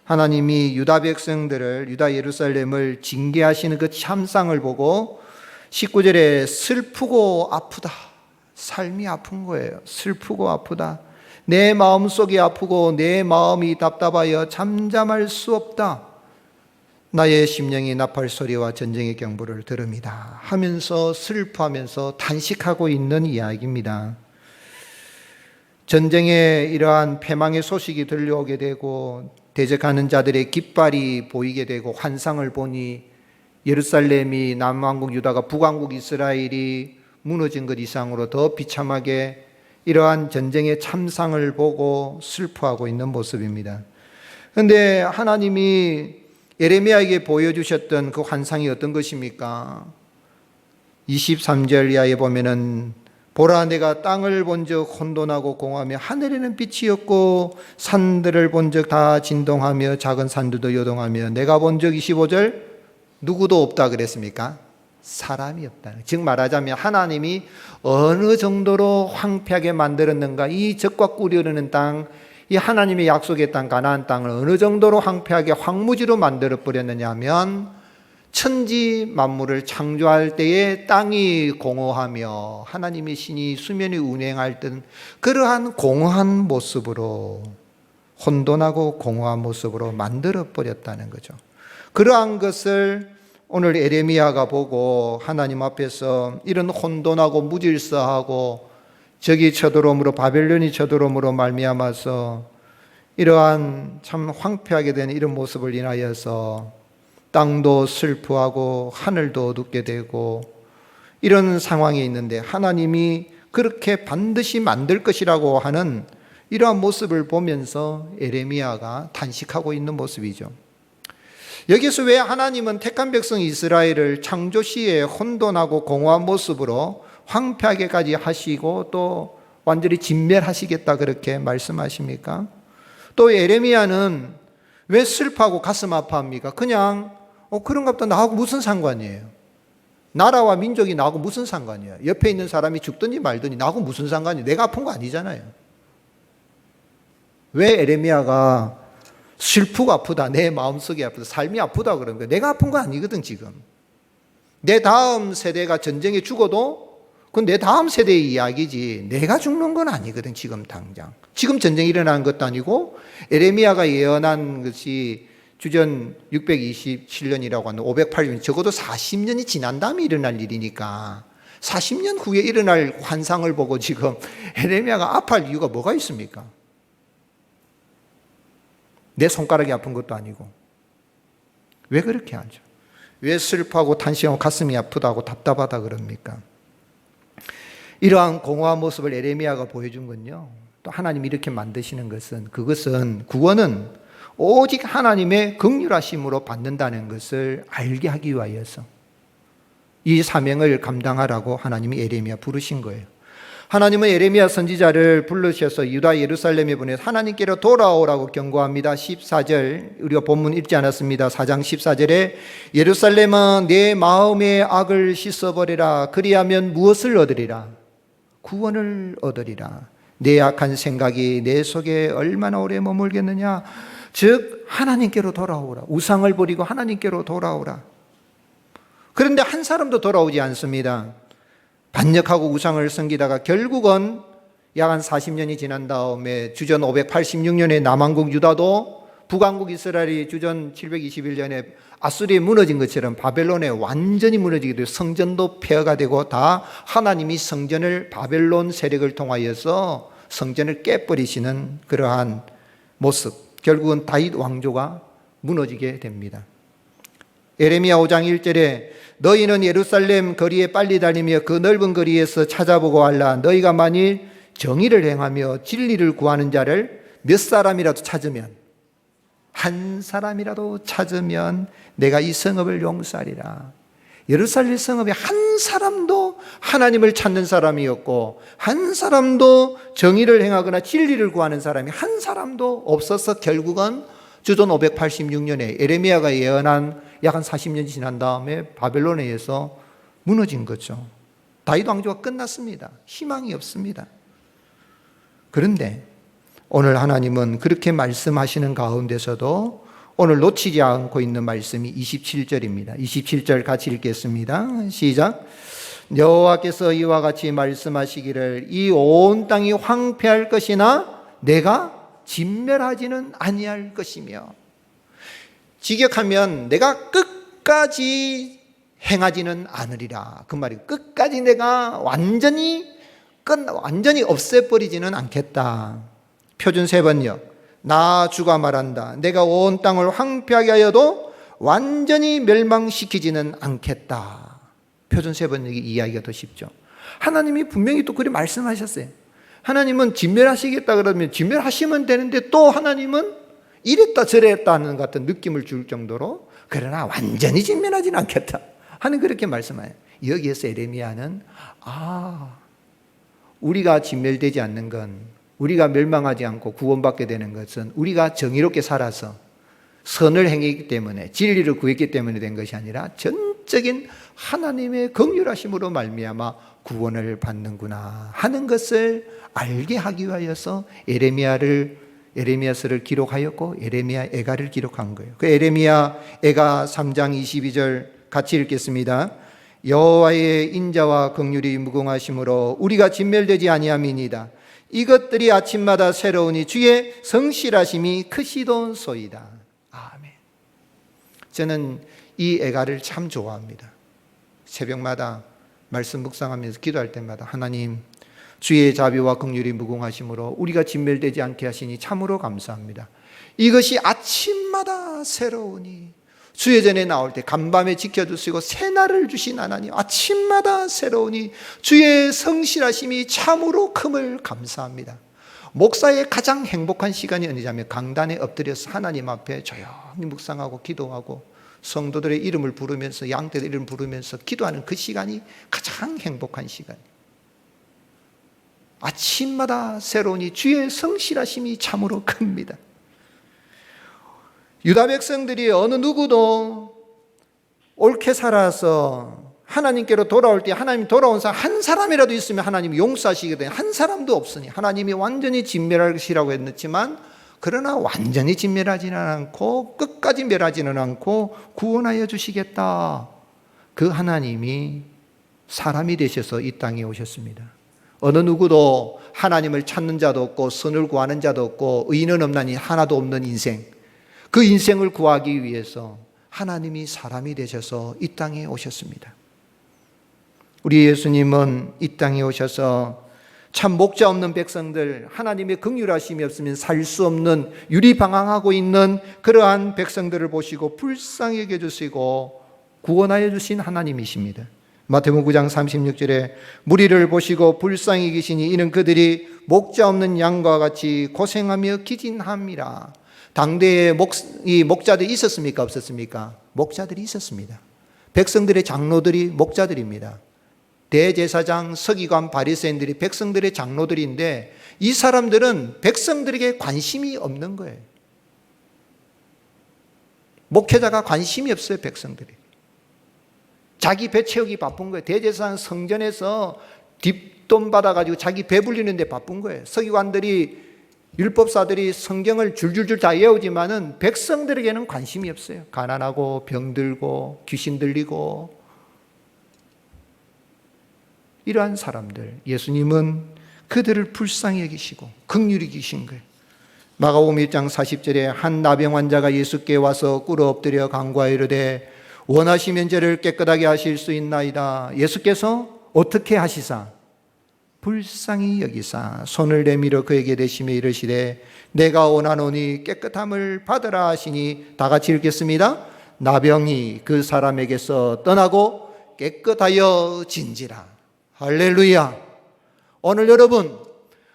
하나님이 유다 백성들을, 유다 예루살렘을 징계하시는 그 참상을 보고 19절에 슬프고 아프다. 삶이 아픈 거예요. 슬프고 아프다. 내 마음속이 아프고 내 마음이 답답하여 잠잠할 수 없다. 나의 심령이 나팔 소리와 전쟁의 경보를 들음이다 하면서 슬퍼하면서 단식하고 있는 이야기입니다. 전쟁의 이러한 패망의 소식이 들려오게 되고 대적하는 자들의 깃발이 보이게 되고 환상을 보니 예루살렘이 남왕국 유다가 북왕국 이스라엘이 무너진 것 이상으로 더 비참하게 이러한 전쟁의 참상을 보고 슬퍼하고 있는 모습입니다. 그런데 하나님이 예레미야에게 보여주셨던 그 환상이 어떤 것입니까? 23절 이하에 보면은 보라 내가 땅을 본즉 혼돈하고 공하며 하늘에는 빛이 없고 산들을 본즉 다 진동하며 작은 산들도 요동하며 내가 본즉 25절 누구도 없다 그랬습니까? 사람이 없다. 즉 말하자면 하나님이 어느 정도로 황폐하게 만들었는가, 이 적과 꿀이 흐르는 땅, 이 하나님의 약속의 땅 가나안 땅을 어느 정도로 황폐하게 황무지로 만들어 버렸느냐 하면 천지 만물을 창조할 때에 땅이 공허하며 하나님의 신이 수면에 운행할 듯 그러한 공허한 모습으로, 혼돈하고 공허한 모습으로 만들어 버렸다는 거죠. 그러한 것을 오늘 에레미야가 보고 하나님 앞에서 이런 혼돈하고 무질서하고 적이 쳐들어옴으로, 바벨론이 쳐들어옴으로 말미암아서 이러한 참 황폐하게 된 이런 모습을 인하여서 땅도 슬퍼하고 하늘도 어둡게 되고 이런 상황이 있는데, 하나님이 그렇게 반드시 만들 것이라고 하는 이러한 모습을 보면서 에레미야가 탄식하고 있는 모습이죠. 여기서 왜 하나님은 택한 백성 이스라엘을 창조 시에 혼돈하고 공허한 모습으로 황폐하게까지 하시고 또 완전히 진멸하시겠다 그렇게 말씀하십니까? 또 에레미야는 왜 슬퍼하고 가슴 아파합니까? 그냥 그런가 보다, 나하고 무슨 상관이에요? 나라와 민족이 나하고 무슨 상관이에요? 옆에 있는 사람이 죽든지 말든지 나하고 무슨 상관이에요? 내가 아픈 거 아니잖아요. 왜 에레미야가 슬프고 아프다, 내 마음속이 아프다, 삶이 아프다 그러는 거예요? 내가 아픈 거 아니거든. 지금 내 다음 세대가 전쟁에 죽어도 그건 내 다음 세대의 이야기지 내가 죽는 건 아니거든. 지금 당장 지금 전쟁이 일어나는 것도 아니고, 에레미야가 예언한 것이 주전 627년이라고 하는 508년, 적어도 40년이 지난 다음에 일어날 일이니까 40년 후에 일어날 환상을 보고 지금 에레미야가 아파할 이유가 뭐가 있습니까? 내 손가락이 아픈 것도 아니고. 왜 그렇게 하죠? 왜 슬퍼하고 탄식하고 가슴이 아프다고 답답하다 그럽니까? 이러한 공허한 모습을 에레미야가 보여준 건요, 또 하나님이 이렇게 만드시는 것은, 그것은 구원은 오직 하나님의 긍휼하심으로 받는다는 것을 알게 하기 위하여서 이 사명을 감당하라고 하나님이 에레미야 부르신 거예요. 하나님은 에레미야 선지자를 부르셔서 유다 예루살렘에 보내서 하나님께로 돌아오라고 경고합니다. 14절, 우리가 본문 읽지 않았습니다. 4장 14절에 예루살렘아 내 마음의 악을 씻어버리라. 그리하면 무엇을 얻으리라? 구원을 얻으리라. 내 악한 생각이 내 속에 얼마나 오래 머물겠느냐. 즉 하나님께로 돌아오라. 우상을 버리고 하나님께로 돌아오라. 그런데 한 사람도 돌아오지 않습니다. 반역하고 우상을 섬기다가 결국은 약 한 40년이 지난 다음에 주전 586년에 남왕국 유다도 북왕국 이스라엘이 주전 721년에 아수리에 무너진 것처럼 바벨론에 완전히 무너지게 되고 성전도 폐허가 되고 다 하나님이 성전을, 바벨론 세력을 통하여서 성전을 깨버리시는 그러한 모습, 결국은 다윗 왕조가 무너지게 됩니다. 에레미야 5장 1절에 너희는 예루살렘 거리에 빨리 달리며 그 넓은 거리에서 찾아보고 알라. 너희가 만일 정의를 행하며 진리를 구하는 자를 몇 사람이라도 찾으면, 한 사람이라도 찾으면 내가 이 성읍을 용서하리라. 예루살렘 성읍에 한 사람도 하나님을 찾는 사람이었고 한 사람도 정의를 행하거나 진리를 구하는 사람이 한 사람도 없어서 결국은 주전 586년에 에레미야가 예언한 약 한 40년이 지난 다음에 바벨론에 의해서 무너진 거죠. 다윗 왕조가 끝났습니다. 희망이 없습니다. 그런데 오늘 하나님은 그렇게 말씀하시는 가운데서도 오늘 놓치지 않고 있는 말씀이 27절입니다. 27절 같이 읽겠습니다. 시작. 여호와께서 이와 같이 말씀하시기를 이 온 땅이 황폐할 것이나 내가 진멸하지는 아니할 것이며, 직역하면 내가 끝까지 행하지는 않으리라. 그 말이 끝까지 내가 완전히 없애버리지는 않겠다. 표준 세번역. 나 주가 말한다. 내가 온 땅을 황폐하게 하여도 완전히 멸망시키지는 않겠다. 표준 세번역이 이야기가 더 쉽죠. 하나님이 분명히 또 그렇게 말씀하셨어요. 하나님은 진멸하시겠다 그러면 진멸하시면 되는데 또 하나님은 이랬다 저랬다 하는 같은 느낌을 줄 정도로, 그러나 완전히 진멸하지는 않겠다 하는 그렇게 말씀해요. 여기에서 에레미야는 우리가 진멸되지 않는 건, 우리가 멸망하지 않고 구원받게 되는 것은 우리가 정의롭게 살아서 선을 행했기 때문에, 진리를 구했기 때문에 된 것이 아니라 전적인 하나님의 긍휼하심으로 말미암아 구원을 받는구나 하는 것을 알게 하기 위하여서 에레미야서를 기록하였고 에레미야 애가를 기록한 거예요. 그 에레미야 애가 3장 22절 같이 읽겠습니다. 여호와의 인자와 긍휼이 무궁하심으로 우리가 진멸되지 아니함이니이다. 이것들이 아침마다 새로우니 주의 성실하심이 크시도소이다. 아멘. 저는 이 애가를 참 좋아합니다. 새벽마다 말씀 묵상하면서 기도할 때마다 하나님 주의 자비와 긍휼이 무궁하심으로 우리가 진멸되지 않게 하시니 참으로 감사합니다. 이것이 아침마다 새로우니 주의 전에 나올 때 간밤에 지켜주시고 새날을 주신 하나님 아침마다 새로우니 주의 성실하심이 참으로 큼을 감사합니다. 목사의 가장 행복한 시간이 언제냐면 강단에 엎드려서 하나님 앞에 조용히 묵상하고 기도하고 성도들의 이름을 부르면서 양떼들 이름 부르면서 기도하는 그 시간이 가장 행복한 시간이에요. 아침마다 새로우니 주의 성실하심이 참으로 큽니다. 유다 백성들이 어느 누구도 옳게 살아서 하나님께로 돌아올 때 하나님 돌아온 사람 한 사람이라도 있으면 하나님이 용서하시거든요. 한 사람도 없으니 하나님이 완전히 진멸하시라고 했지만 그러나 완전히 진멸하지는 않고 끝까지 멸하지는 않고 구원하여 주시겠다. 그 하나님이 사람이 되셔서 이 땅에 오셨습니다. 어느 누구도 하나님을 찾는 자도 없고 선을 구하는 자도 없고 의인은 없나니 하나도 없는 인생, 그 인생을 구하기 위해서 하나님이 사람이 되셔서 이 땅에 오셨습니다. 우리 예수님은 이 땅에 오셔서 참 목자 없는 백성들, 하나님의 긍휼하심이 없으면 살 수 없는 유리방황하고 있는 그러한 백성들을 보시고 불쌍히 여겨주시고 구원하여 주신 하나님이십니다. 마태복음 9장 36절에 무리를 보시고 불쌍히 여기시니 이는 그들이 목자 없는 양과 같이 고생하며 기진함이라. 당대에 목자들이 있었습니까? 없었습니까? 목자들이 있었습니다. 백성들의 장로들이 목자들입니다. 대제사장, 서기관, 바리새인들이 백성들의 장로들인데 이 사람들은 백성들에게 관심이 없는 거예요. 목회자가 관심이 없어요. 백성들이. 자기 배 채우기 바쁜 거예요. 대제사장 성전에서 뒷돈 받아가지고 자기 배 불리는데 바쁜 거예요. 서기관들이 율법사들이 성경을 줄줄줄 다 외우지만은 백성들에게는 관심이 없어요. 가난하고 병들고 귀신 들리고 이러한 사람들, 예수님은 그들을 불쌍히 여기시고 긍휼히 여기신 거예요. 마가복음 1장 40절에 한 나병 환자가 예수께 와서 꿇어 엎드려 간구하여 이르되 원하시면 저를 깨끗하게 하실 수 있나이다. 예수께서 어떻게 하시사? 불쌍히 여기사 손을 내밀어 그에게 대시며 이르시되 내가 원하노니 깨끗함을 받으라 하시니 다 같이 읽겠습니다. 나병이 그 사람에게서 떠나고 깨끗하여 진지라. 할렐루야. 오늘 여러분,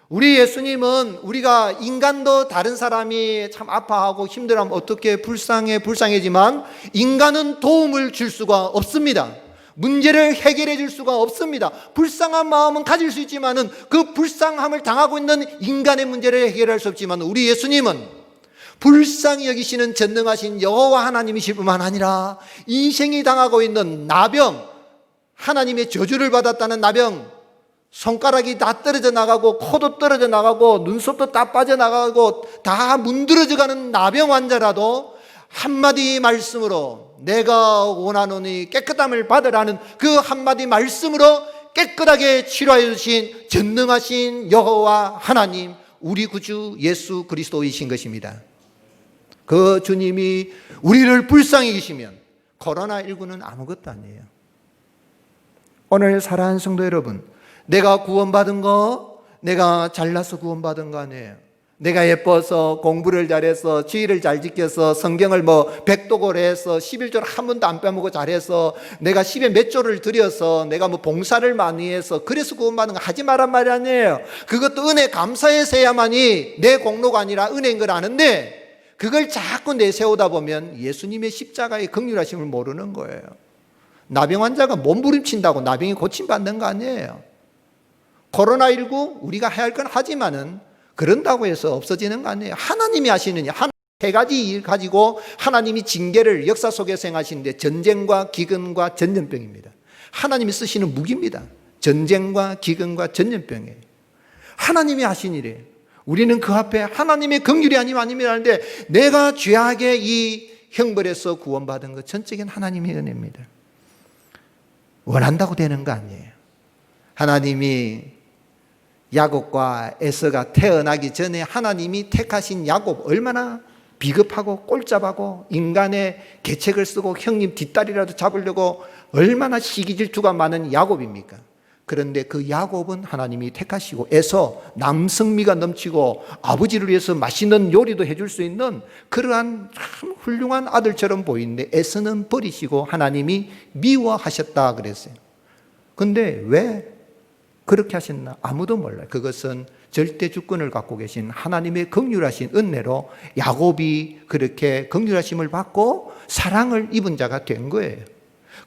우리 예수님은 우리가 인간도 다른 사람이 참 아파하고 힘들어하면 어떻게 불쌍해지만 인간은 도움을 줄 수가 없습니다. 문제를 해결해 줄 수가 없습니다. 불쌍한 마음은 가질 수 있지만은 그 불쌍함을 당하고 있는 인간의 문제를 해결할 수 없지만 우리 예수님은 불쌍히 여기시는 전능하신 여호와 하나님이실 뿐만 아니라 인생이 당하고 있는 나병, 하나님의 저주를 받았다는 나병, 손가락이 다 떨어져 나가고 코도 떨어져 나가고 눈썹도 다 빠져나가고 다 문드러져 가는 나병 환자라도 한마디 말씀으로 내가 원하노니 깨끗함을 받으라는 그 한마디 말씀으로 깨끗하게 치료해 주신 전능하신 여호와 하나님, 우리 구주 예수 그리스도이신 것입니다. 그 주님이 우리를 불쌍히 여기시면 코로나19는 아무것도 아니에요. 오늘 사랑하는 성도 여러분, 내가 구원받은 거, 내가 잘나서 구원받은 거 아니에요. 내가 예뻐서 공부를 잘해서 지혜를 잘 지켜서 성경을 100독을 해서 11조를 한 번도 안 빼먹고 잘해서 내가 10에 몇 조를 들여서 내가 봉사를 많이 해서 그래서 구원받는 거 하지 말란 말이 아니에요. 그것도 은혜 감사해서 해야만이 내 공로가 아니라 은혜인 걸 아는데 그걸 자꾸 내세우다 보면 예수님의 십자가의 긍휼하심을 모르는 거예요. 나병 환자가 몸부림친다고 나병이 고침받는 거 아니에요. 코로나19 우리가 해야 할 건 하지만은 그런다고 해서 없어지는 거 아니에요. 하나님이 하시느냐. 세 가지 일 가지고 하나님이 징계를 역사 속에서 행하시는데 전쟁과 기근과 전염병입니다. 하나님이 쓰시는 무기입니다. 전쟁과 기근과 전염병이에요. 하나님이 하신 일이에요. 우리는 그 앞에 하나님의 긍휼이 아니면 하는데 내가 죄악의 이 형벌에서 구원받은 것 전적인 하나님의 은혜입니다. 원한다고 되는 거 아니에요. 하나님이 야곱과 에서가 태어나기 전에 하나님이 택하신 야곱, 얼마나 비겁하고 꼴잡하고 인간의 계책을 쓰고 형님 뒷다리라도 잡으려고 얼마나 시기 질투가 많은 야곱입니까? 그런데 그 야곱은 하나님이 택하시고 에서 남성미가 넘치고 아버지를 위해서 맛있는 요리도 해줄 수 있는 그러한 참 훌륭한 아들처럼 보이는데 에서는 버리시고 하나님이 미워하셨다 그랬어요. 근데 왜 그렇게 하셨나? 아무도 몰라요. 그것은 절대 주권을 갖고 계신 하나님의 긍휼하신 은혜로 야곱이 그렇게 긍휼하심을 받고 사랑을 입은 자가 된 거예요.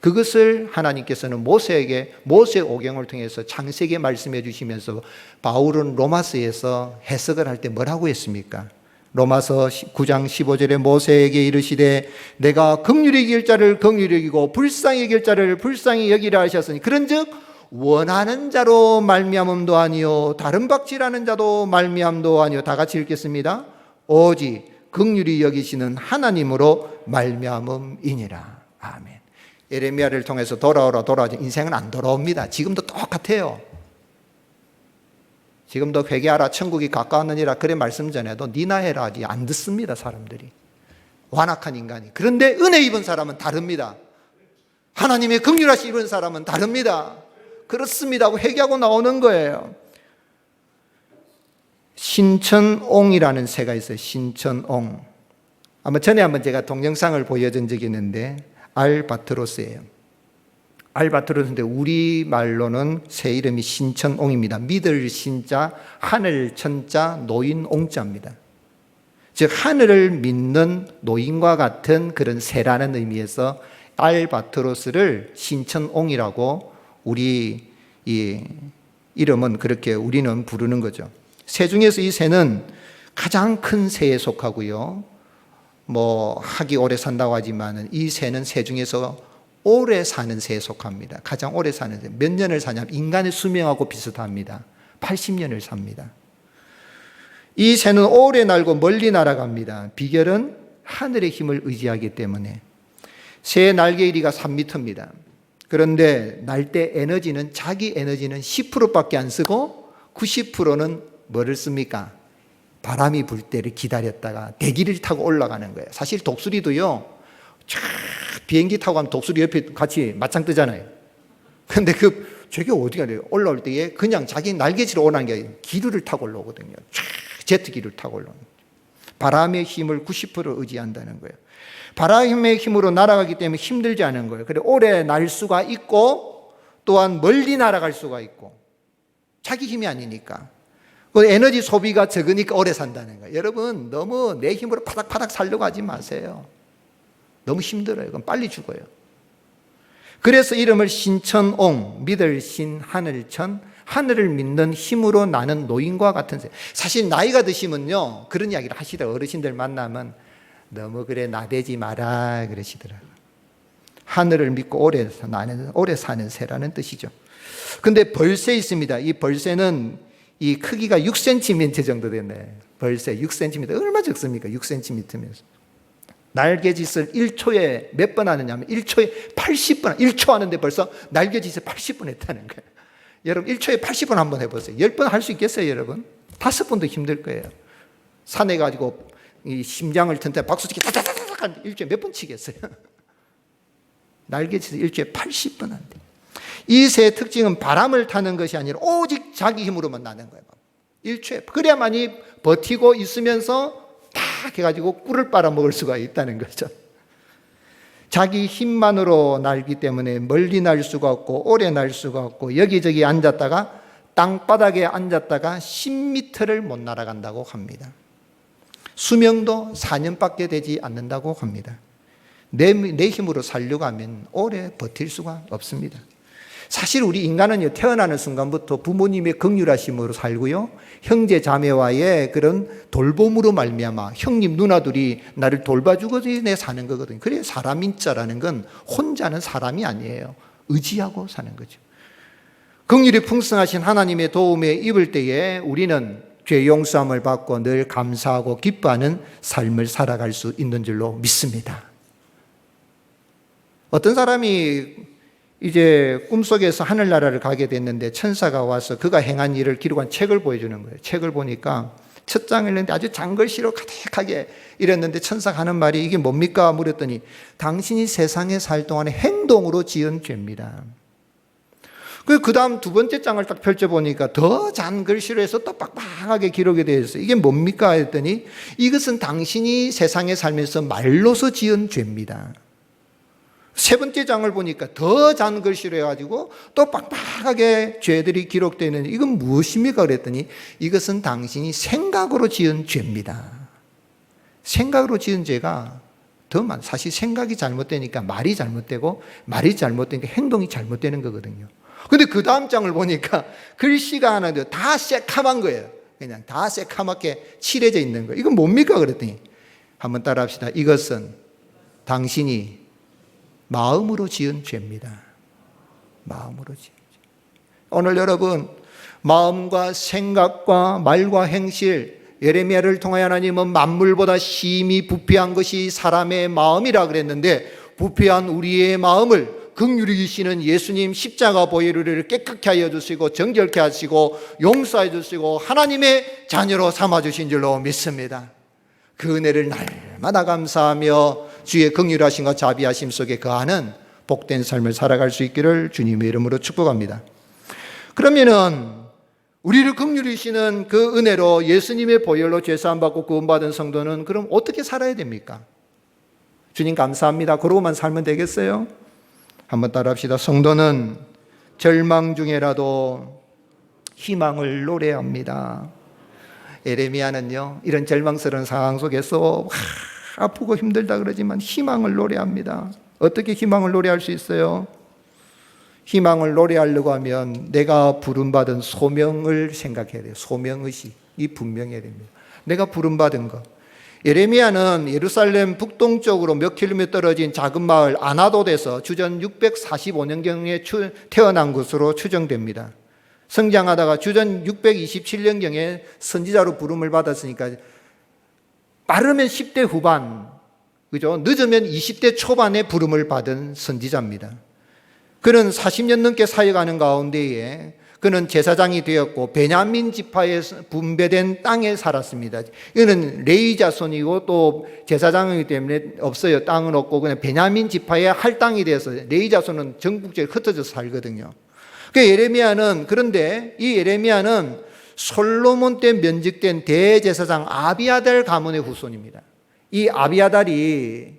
그것을 하나님께서는 모세에게 모세 오경을 통해서 창세기에 말씀해 주시면서 바울은 로마서에서 해석을 할 때 뭐라고 했습니까? 로마서 9장 15절에 모세에게 이르시되 내가 긍휼히 여길 자를 긍휼히 여기고 불쌍히 여길 자를 불쌍히 여기라 하셨으니 그런즉 원하는 자로 말미암음도 아니요 다른 박질하는 자도 말미암도 아니요. 다 같이 읽겠습니다. 오직 긍휼히 여기시는 하나님으로 말미암음이니라. 아멘. 예레미야를 통해서 돌아오라 돌아오지 인생은 안 돌아옵니다. 지금도 똑같아요. 지금도 회개하라 천국이 가까웠느니라 그래 말씀 전에도 니나 해라 하지 안 듣습니다. 사람들이 완악한 인간이. 그런데 은혜 입은 사람은 다릅니다. 하나님의 긍휼하심 입은 사람은 다릅니다. 그렇습니다 하고 회개하고 나오는 거예요. 신천옹이라는 새가 있어요. 신천옹. 아마 전에 한번 제가 동영상을 보여준 적이 있는데 알바트로스예요. 알바트로스인데 우리말로는 새 이름이 신천옹입니다. 믿을 신자, 하늘 천자, 노인 옹자입니다. 즉 하늘을 믿는 노인과 같은 그런 새라는 의미에서 알바트로스를 신천옹이라고 우리 이 이름은 그렇게 우리는 부르는 거죠. 새 중에서 이 새는 가장 큰 새에 속하고요. 뭐 학이 오래 산다고 하지만 이 새는 새 중에서 오래 사는 새에 속합니다. 가장 오래 사는 새. 몇 년을 사냐면 인간의 수명하고 비슷합니다. 80년을 삽니다. 이 새는 오래 날고 멀리 날아갑니다. 비결은 하늘의 힘을 의지하기 때문에. 새의 날개 길이가 3m입니다. 그런데 날 때 에너지는 자기 에너지는 10%밖에 안 쓰고 90%는 뭐를 씁니까? 바람이 불 때를 기다렸다가 대기를 타고 올라가는 거예요. 사실 독수리도요. 쫙 비행기 타고 가면 독수리 옆에 같이 맞짱 뜨잖아요. 근데 저게 어디가 돼요? 올라올 때에 그냥 자기 날개치러 오는 게 아니라 기류를 타고 올라오거든요. 쫙 제트기를 타고 올라오는 거예요. 바람의 힘을 90% 의지한다는 거예요. 바람의 힘으로 날아가기 때문에 힘들지 않은 거예요. 그래 오래 날 수가 있고 또한 멀리 날아갈 수가 있고 자기 힘이 아니니까 그 에너지 소비가 적으니까 오래 산다는 거예요. 여러분 너무 내 힘으로 파닥파닥 살려고 하지 마세요. 너무 힘들어요. 그럼 빨리 죽어요. 그래서 이름을 신천옹, 믿을 신 하늘천, 하늘을 믿는 힘으로 나는 노인과 같은 새. 사실 나이가 드시면요 그런 이야기를 하시더라고요. 어르신들 만나면 너무 그래 나대지 마라 그러시더라고요. 하늘을 믿고 오래 사는 새라는 뜻이죠. 근데 벌새 있습니다. 이 벌새는 이 크기가 6cm 정도 되네. 벌새 6cm 얼마 적습니까? 6cm면 날개짓을 1초에 몇 번 하느냐면 1초에 80번 1초 하는데 벌써 날개짓을 80번 했다는 거예요. 여러분 1초에 80번 한번 해보세요. 10번 할 수 있겠어요 여러분? 5번도 힘들 거예요. 산에 가지고 이 심장을 튼튼 박수치기 따다다닥 하는데 일주일에 몇 번 치겠어요? 날개짓을 일주일에 80번 한대. 이 새의 특징은 바람을 타는 것이 아니라 오직 자기 힘으로만 나는 거예요. 일초에 그래야만이 버티고 있으면서 딱 해가지고 꿀을 빨아먹을 수가 있다는 거죠. 자기 힘만으로 날기 때문에 멀리 날 수가 없고 오래 날 수가 없고 여기저기 앉았다가 땅바닥에 앉았다가 10m를 못 날아간다고 합니다. 수명도 4년밖에 되지 않는다고 합니다. 내 힘으로 살려고 하면 오래 버틸 수가 없습니다. 사실 우리 인간은 태어나는 순간부터 부모님의 긍휼하심으로 살고요, 형제 자매와의 그런 돌봄으로 말미암아 형님 누나들이 나를 돌봐주거든요 내 사는 거거든요. 그래 사람인 자라는 건 혼자는 사람이 아니에요. 의지하고 사는 거죠. 긍휼이 풍성하신 하나님의 도움에 입을 때에 우리는 죄 용서함을 받고 늘 감사하고 기뻐하는 삶을 살아갈 수 있는 줄로 믿습니다. 어떤 사람이 이제 꿈속에서 하늘나라를 가게 됐는데 천사가 와서 그가 행한 일을 기록한 책을 보여주는 거예요. 책을 보니까 첫 장을 읽는데 아주 장글씨로 가득하게 이랬는데 천사가 하는 말이 이게 뭡니까? 물었더니 당신이 세상에 살 동안에 행동으로 지은 죄입니다. 그 다음 두 번째 장을 딱 펼쳐보니까 더 장글씨로 해서 또 빡빡하게 기록이 되어 있어요. 이게 뭡니까? 했더니 이것은 당신이 세상에 살면서 말로서 지은 죄입니다. 세 번째 장을 보니까 더 장글씨로 해가지고 또 빡빡하게 죄들이 기록되어 있는데 이건 무엇입니까? 그랬더니 이것은 당신이 생각으로 지은 죄입니다. 생각으로 지은 죄가 더 많아. 사실 생각이 잘못되니까 말이 잘못되고 말이 잘못되니까 행동이 잘못되는 거거든요. 근데 그 다음 장을 보니까 글씨가 하나 다 새카만 거예요. 그냥 다 새카맣게 칠해져 있는 거예요. 이건 뭡니까? 그랬더니 한번 따라 합시다. 이것은 당신이 마음으로 지은 죄입니다. 마음으로 지은 죄. 오늘 여러분 마음과 생각과 말과 행실, 예레미야를 통하여 하나님은 만물보다 심히 부패한 것이 사람의 마음이라 그랬는데 부패한 우리의 마음을 긍휼히 여기시는 예수님 십자가 보혈로 우리를 깨끗게 하여 주시고 정결케 하시고 용서해 주시고 하나님의 자녀로 삼아 주신 줄로 믿습니다. 그 은혜를 날마다 감사하며 주의 긍휼하심과 자비하심 속에 거하는 복된 삶을 살아갈 수 있기를 주님의 이름으로 축복합니다. 그러면은 우리를 긍휼히 여기시는 그 은혜로 예수님의 보혈로 죄사함 받고 구원받은 성도는 그럼 어떻게 살아야 됩니까? 주님 감사합니다. 그러고만 살면 되겠어요? 한번 따라합시다. 성도는 절망 중에라도 희망을 노래합니다. 예레미야는요, 이런 절망스러운 상황 속에서 아프고 힘들다 그러지만 희망을 노래합니다. 어떻게 희망을 노래할 수 있어요? 희망을 노래하려고 하면 내가 부름받은 소명을 생각해야 돼요. 소명의식. 이 분명해야 됩니다. 내가 부름받은 것. 예레미야는 예루살렘 북동쪽으로 몇 킬로미터 떨어진 작은 마을 아나돗에서 주전 645년경에 태어난 것으로 추정됩니다. 성장하다가 주전 627년경에 선지자로 부름을 받았으니까 빠르면 10대 후반, 그죠? 늦으면 20대 초반에 부름을 받은 선지자입니다. 그는 40년 넘게 사역하는 가운데에 그는 제사장이 되었고 베냐민 지파에 분배된 땅에 살았습니다. 이는 레위 자손이고 또 제사장이기 때문에 없어요. 땅은 없고 그냥 베냐민 지파의 할당이 되어서 레위 자손은 전국적으로 흩어져서 살거든요. 그런데 이 예레미야는 솔로몬 때 면직된 대제사장 아비아달 가문의 후손입니다. 이 아비아달이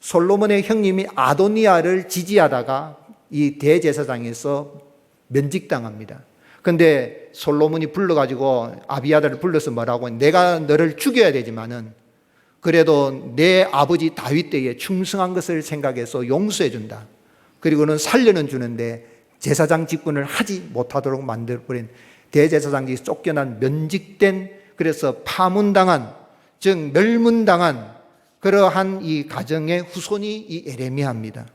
솔로몬의 형님이 아도니아를 지지하다가 이 대제사장에서 면직당합니다. 근데 솔로몬이 불러가지고 아비아달을 불러서 뭐라고, 내가 너를 죽여야 되지만은 그래도 내 아버지 다윗 때에 충성한 것을 생각해서 용서해 준다. 그리고는 살려는 주는데 제사장 직분을 하지 못하도록 만들어버린 대제사장이 쫓겨난 면직된, 그래서 파문당한, 즉 멸문당한 그러한 이 가정의 후손이 이 예레미야입니다.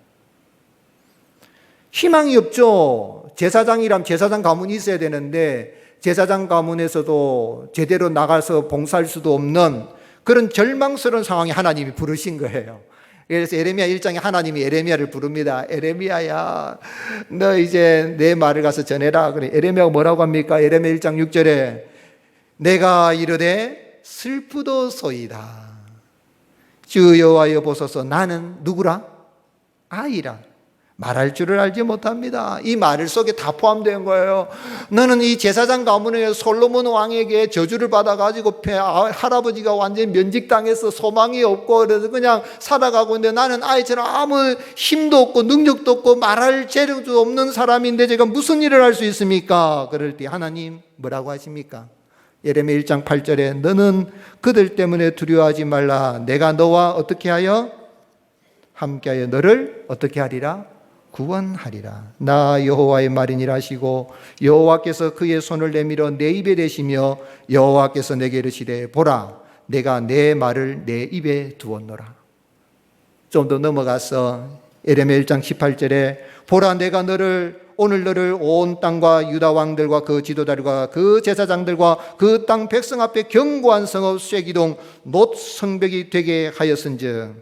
희망이 없죠. 제사장이라면 제사장 가문이 있어야 되는데 제사장 가문에서도 제대로 나가서 봉사할 수도 없는 그런 절망스러운 상황에 하나님이 부르신 거예요. 그래서 예레미야 1장에 하나님이 예레미야를 부릅니다. 예레미야야, 너 이제 내 말을 가서 전해라. 그래. 예레미야가 뭐라고 합니까? 예레미야 1장 6절에 내가 이르되 슬프도소이다. 주 여호와여 보소서, 나는 누구라? 아이라. 말할 줄을 알지 못합니다. 이 말 속에 다 포함된 거예요. 너는 이 제사장 가문의 솔로몬 왕에게 저주를 받아가지고 할아버지가 완전히 면직당해서 소망이 없고 그래서 그냥 살아가고 있는데 나는 아이처럼 아무 힘도 없고 능력도 없고 말할 재력도 없는 사람인데 제가 무슨 일을 할 수 있습니까? 그럴 때 하나님 뭐라고 하십니까? 예레미야 1장 8절에 너는 그들 때문에 두려워하지 말라. 내가 너와 어떻게 하여? 함께하여 너를 어떻게 하리라? 구원하리라. 나 여호와의 말이니라 하시고 여호와께서 그의 손을 내밀어 내 입에 대시며 여호와께서 내게 이르시되 보라, 내가 내 말을 내 입에 두었노라. 좀 더 넘어가서 예레미야 1장 18절에 보라, 내가 오늘 너를 온 땅과 유다 왕들과 그 지도자들과 그 제사장들과 그 땅 백성 앞에 견고한 성읍 쇠기둥 놋 성벽이 되게 하였은즉,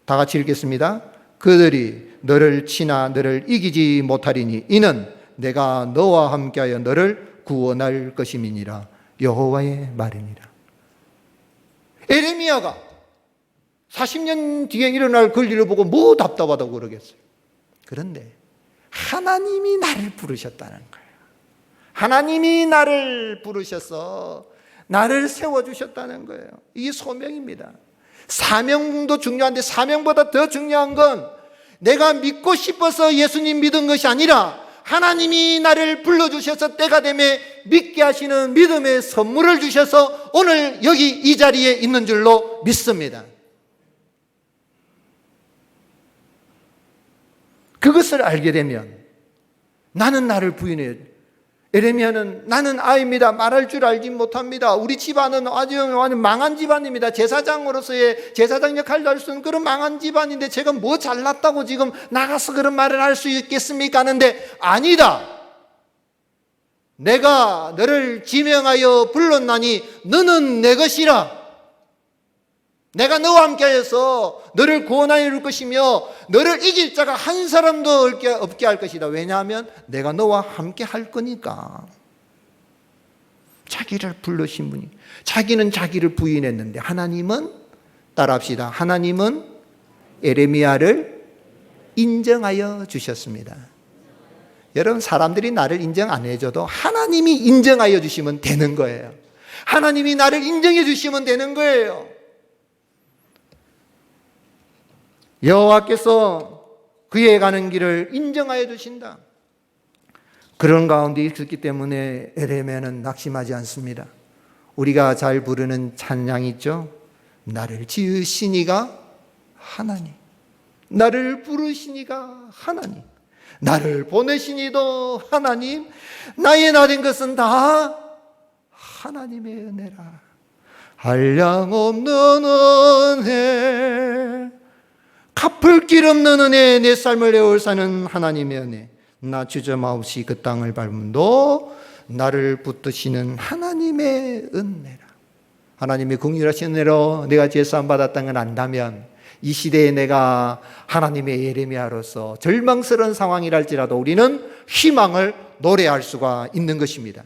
다 같이 읽겠습니다. 그들이 너를 치나 너를 이기지 못하리니 이는 내가 너와 함께하여 너를 구원할 것임이니라. 여호와의 말이니라. 에레미야가 40년 뒤에 일어날 그 일을 보고 뭐 답답하다고 그러겠어요. 그런데 하나님이 나를 부르셨다는 거예요. 하나님이 나를 부르셔서 나를 세워주셨다는 거예요. 이게 소명입니다. 사명도 중요한데 사명보다 더 중요한 건 내가 믿고 싶어서 예수님 믿은 것이 아니라 하나님이 나를 불러주셔서 때가 되면 믿게 하시는 믿음의 선물을 주셔서 오늘 여기 이 자리에 있는 줄로 믿습니다. 그것을 알게 되면 나는 나를 부인해. 에레미야는 나는 아이입니다. 말할 줄 알지 못합니다. 우리 집안은 아주 망한 집안입니다. 제사장으로서의 제사장 역할도 할 수 있는 그런 망한 집안인데 제가 뭐 잘났다고 지금 나가서 그런 말을 할 수 있겠습니까? 하는데 아니다. 내가 너를 지명하여 불렀나니 너는 내 것이라. 내가 너와 함께하여서 너를 구원하여 줄 것이며 너를 이길 자가 한 사람도 없게 할 것이다. 왜냐하면 내가 너와 함께 할 거니까. 자기를 불러신 분이, 자기는 자기를 부인했는데 하나님은, 따라합시다, 하나님은 에레미야를 인정하여 주셨습니다. 여러분, 사람들이 나를 인정 안 해줘도 하나님이 인정하여 주시면 되는 거예요. 하나님이 나를 인정해 주시면 되는 거예요. 여호와께서 그의 가는 길을 인정하여 주신다. 그런 가운데 있었기 때문에 에레미야는 낙심하지 않습니다. 우리가 잘 부르는 찬양 있죠? 나를 지으신 이가 하나님, 나를 부르신 이가 하나님, 나를 보내신 이도 하나님, 나의 나 된 것은 다 하나님의 은혜라. 한량없는 은혜, 갚을 길 없는 은혜, 내 삶을 에워싸는 하나님의 은혜. 나 주저마없이 그 땅을 밟음도 나를 붙드시는 하나님의 은혜라. 하나님의 긍휼하신 은혜로 내가 제사함 받았다는 걸 안다면 이 시대에 내가 하나님의 에레미야로서 절망스러운 상황이랄지라도 우리는 희망을 노래할 수가 있는 것입니다.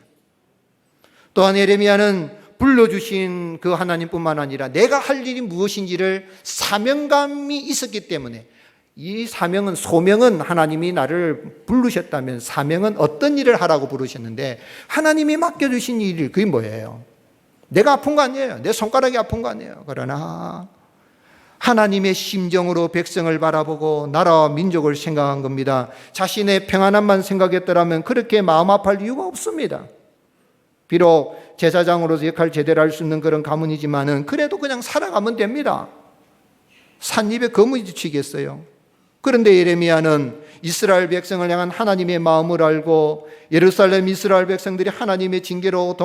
또한 에레미야는 불러주신 그 하나님뿐만 아니라 내가 할 일이 무엇인지를 사명감이 있었기 때문에, 이 사명은, 소명은 하나님이 나를 부르셨다면 사명은 어떤 일을 하라고 부르셨는데 하나님이 맡겨주신 일, 그게 뭐예요? 내가 아픈 거 아니에요. 내 손가락이 아픈 거 아니에요. 그러나 하나님의 심정으로 백성을 바라보고 나라와 민족을 생각한 겁니다. 자신의 평안함만 생각했더라면 그렇게 마음 아파할 이유가 없습니다. 비록 제사장으로서 역할을 제대로 할 수 있는 그런 가문이지만은 그래도 그냥 살아가면 됩니다. 삿입에 거무지치겠어요. 그런데 예레미야는 이스라엘 백성을 향한 하나님의 마음을 알고 예루살렘 이스라엘 백성들이 하나님의 징계로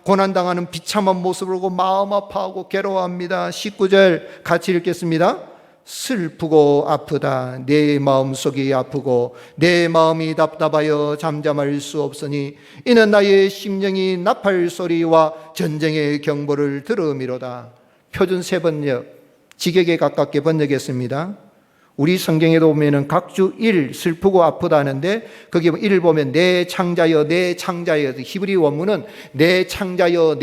고난당하는 비참한 모습을 보고 마음 아파하고 괴로워합니다. 19절 같이 읽겠습니다. 슬프고 아프다. 내 마음속이 아프고 내 마음이 답답하여 잠잠할 수 없으니 이는 나의 심령이 나팔 소리와 전쟁의 경보를 들음이로다. 표준 세번역, 직역에 가깝게 번역했습니다. 우리 성경에도 보면은 각주 1, 슬프고 아프다 하는데 거기 1을 보면 내 창자여 내 창자여, 히브리 원문은 내 창자여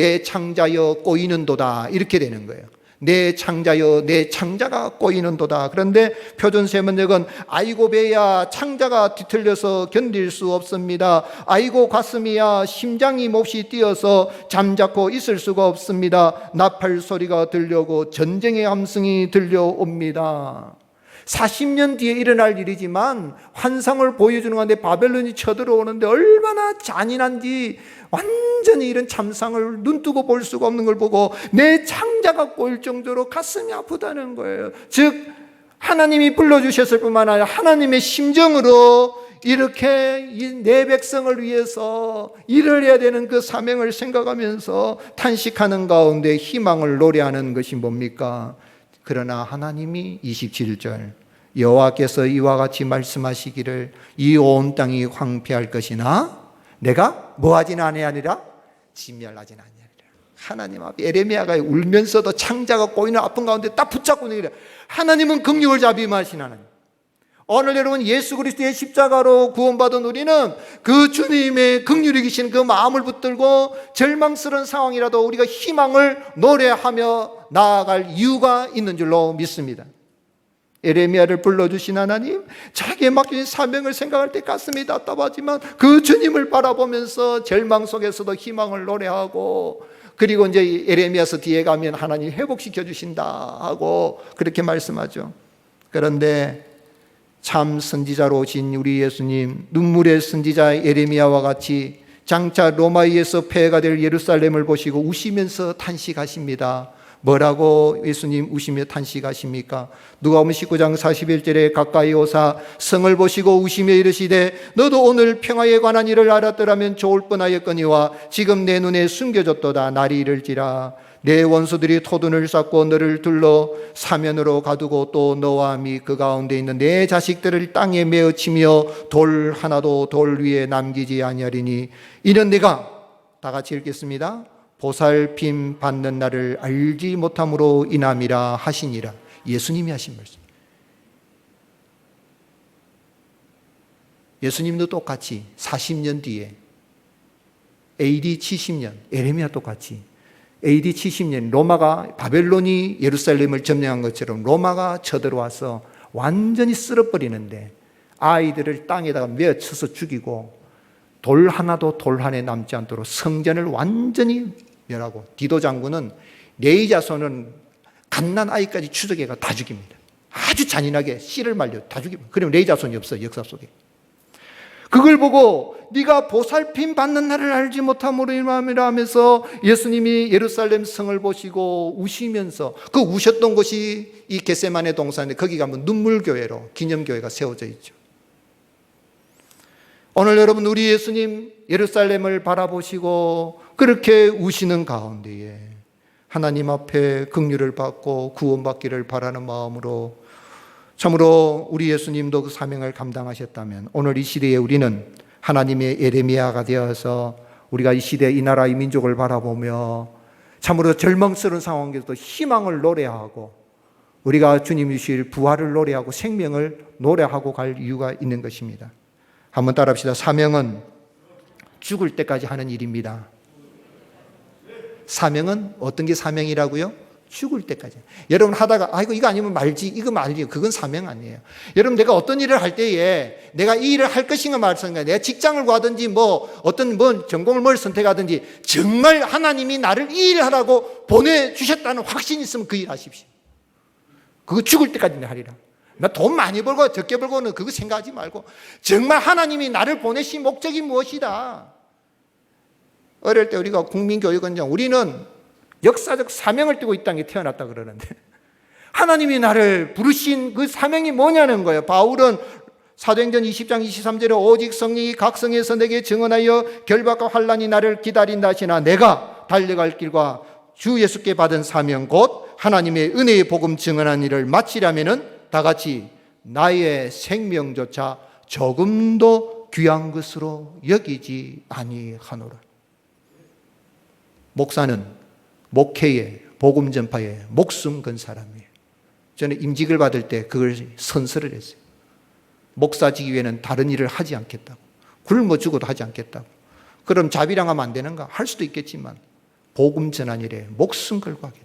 꼬이는도다 이렇게 되는 거예요. 내 창자여 내 창자가 꼬이는도다. 그런데 표준 세번역은 아이고 배야 창자가 뒤틀려서 견딜 수 없습니다. 아이고 가슴이야 심장이 몹시 뛰어서 잠자코 있을 수가 없습니다. 나팔 소리가 들려오고 전쟁의 함성이 들려옵니다. 40년 뒤에 일어날 일이지만 환상을 보여주는 건데 바벨론이 쳐들어오는데 얼마나 잔인한지 완전히 이런 참상을 눈뜨고 볼 수가 없는 걸 보고 내 창자가 꼬일 정도로 가슴이 아프다는 거예요. 즉 하나님이 불러주셨을 뿐만 아니라 하나님의 심정으로 이렇게 내 백성을 위해서 일을 해야 되는 그 사명을 생각하면서 탄식하는 가운데 희망을 노래하는 것이 뭡니까? 그러나 하나님이 27절 여호와께서 이와 같이 말씀하시기를 이 온 땅이 황폐할 것이나 내가 뭐하지는 아니하니라 진멸하지는 아니하리라. 하나님 앞에 에레미야가 울면서도 창자가 꼬이는 아픈 가운데 딱 붙잡고 있는 거예요. 하나님은 긍휼을 자비하신 하나님. 오늘 여러분 예수 그리스도의 십자가로 구원받은 우리는 그 주님의 긍휼히 계신 그 마음을 붙들고 절망스러운 상황이라도 우리가 희망을 노래하며 나아갈 이유가 있는 줄로 믿습니다. 에레미야를 불러주신 하나님, 자기에 맡긴 사명을 생각할 때 가슴이 답답하지만 그 주님을 바라보면서 절망 속에서도 희망을 노래하고, 그리고 이제 에레미야서 뒤에 가면 하나님 회복시켜 주신다 하고 그렇게 말씀하죠. 그런데 참 선지자로 오신 우리 예수님, 눈물의 선지자 에레미야와 같이 장차 로마에 의해서 폐해가 될 예루살렘을 보시고 우시면서 탄식하십니다. 뭐라고 예수님 우시며 탄식하십니까? 누가복음 19장 41절에 가까이 오사 성을 보시고 우시며 이르시되 너도 오늘 평화에 관한 일을 알았더라면 좋을 뻔하였거니와 지금 내 눈에 숨겨졌도다. 날이 이를지라 내 원수들이 토둔을 쌓고 너를 둘러 사면으로 가두고 또 너와 및 그 가운데 있는 내 자식들을 땅에 메어 치며 돌 하나도 돌 위에 남기지 아니하리니 이는 내가, 다 같이 읽겠습니다, 보살핌 받는 날을 알지 못함으로 인함이라 하시니라. 예수님이 하신 말씀. 예수님도 똑같이 40년 뒤에 AD 70년, 에레미야 똑같이 AD 70년 로마가, 바벨론이 예루살렘을 점령한 것처럼 로마가 쳐들어와서 완전히 쓸어버리는데 아이들을 땅에다가 메어쳐서 죽이고 돌 하나도 돌 하나에 남지 않도록 성전을 완전히 멸하고, 디도 장군은 레위 자손은 갓난 아이까지 추적해가 다 죽입니다. 아주 잔인하게 씨를 말려 다 죽입니다. 그러면 레위 자손이 없어요, 역사 속에. 그걸 보고 네가 보살핌 받는 날을 알지 못함으로 인함이라 하면서 예수님이 예루살렘 성을 보시고 우시면서, 그 우셨던 곳이 이 겟세마네 동산인데 거기 가면 눈물교회로 기념교회가 세워져 있죠. 오늘 여러분 우리 예수님 예루살렘을 바라보시고 그렇게 우시는 가운데에 하나님 앞에 긍휼을 받고 구원받기를 바라는 마음으로 참으로 우리 예수님도 그 사명을 감당하셨다면 오늘 이 시대에 우리는 하나님의 에레미야가 되어서 우리가 이 시대, 이 나라, 이 민족을 바라보며 참으로 절망스러운 상황에서도 희망을 노래하고 우리가 주님 주실 부활을 노래하고 생명을 노래하고 갈 이유가 있는 것입니다. 한번 따라합시다. 사명은 죽을 때까지 하는 일입니다. 사명은 어떤 게 사명이라고요? 죽을 때까지. 여러분 하다가 아이고 이거 아니면 말지, 이거 말지, 그건 사명 아니에요. 여러분 내가 어떤 일을 할 때에 내가 이 일을 할 것인가 말 것인가, 내가 직장을 구하든지 어떤 전공을 뭘 선택하든지 정말 하나님이 나를 이 일을 하라고 보내주셨다는 확신이 있으면 그 일 하십시오. 그거 죽을 때까지 하리라. 나 돈 많이 벌고 적게 벌고는 그거 생각하지 말고 정말 하나님이 나를 보내신 목적이 무엇이다. 어릴 때 우리가 국민교육원장, 우리는 역사적 사명을 띠고 이 땅에 태어났다 그러는데 하나님이 나를 부르신 그 사명이 뭐냐는 거예요. 바울은 사도행전 20장 23절에 오직 성령이 각 성에서 내게 증언하여 결박과 환난이 나를 기다린다 하시나 내가 달려갈 길과 주 예수께 받은 사명 곧 하나님의 은혜의 복음 증언한 일을 마치려면은 다 같이 나의 생명조차 조금도 귀한 것으로 여기지 아니하노라. 목사는 목회에, 복음 전파에 목숨 건 사람이에요. 저는 임직을 받을 때 그걸 선서를 했어요. 목사직 위에는 다른 일을 하지 않겠다고. 굶어 죽어도 하지 않겠다고. 그럼 자비랑하면 안 되는가? 할 수도 있겠지만 복음 전한 일에 목숨 걸고 하겠다.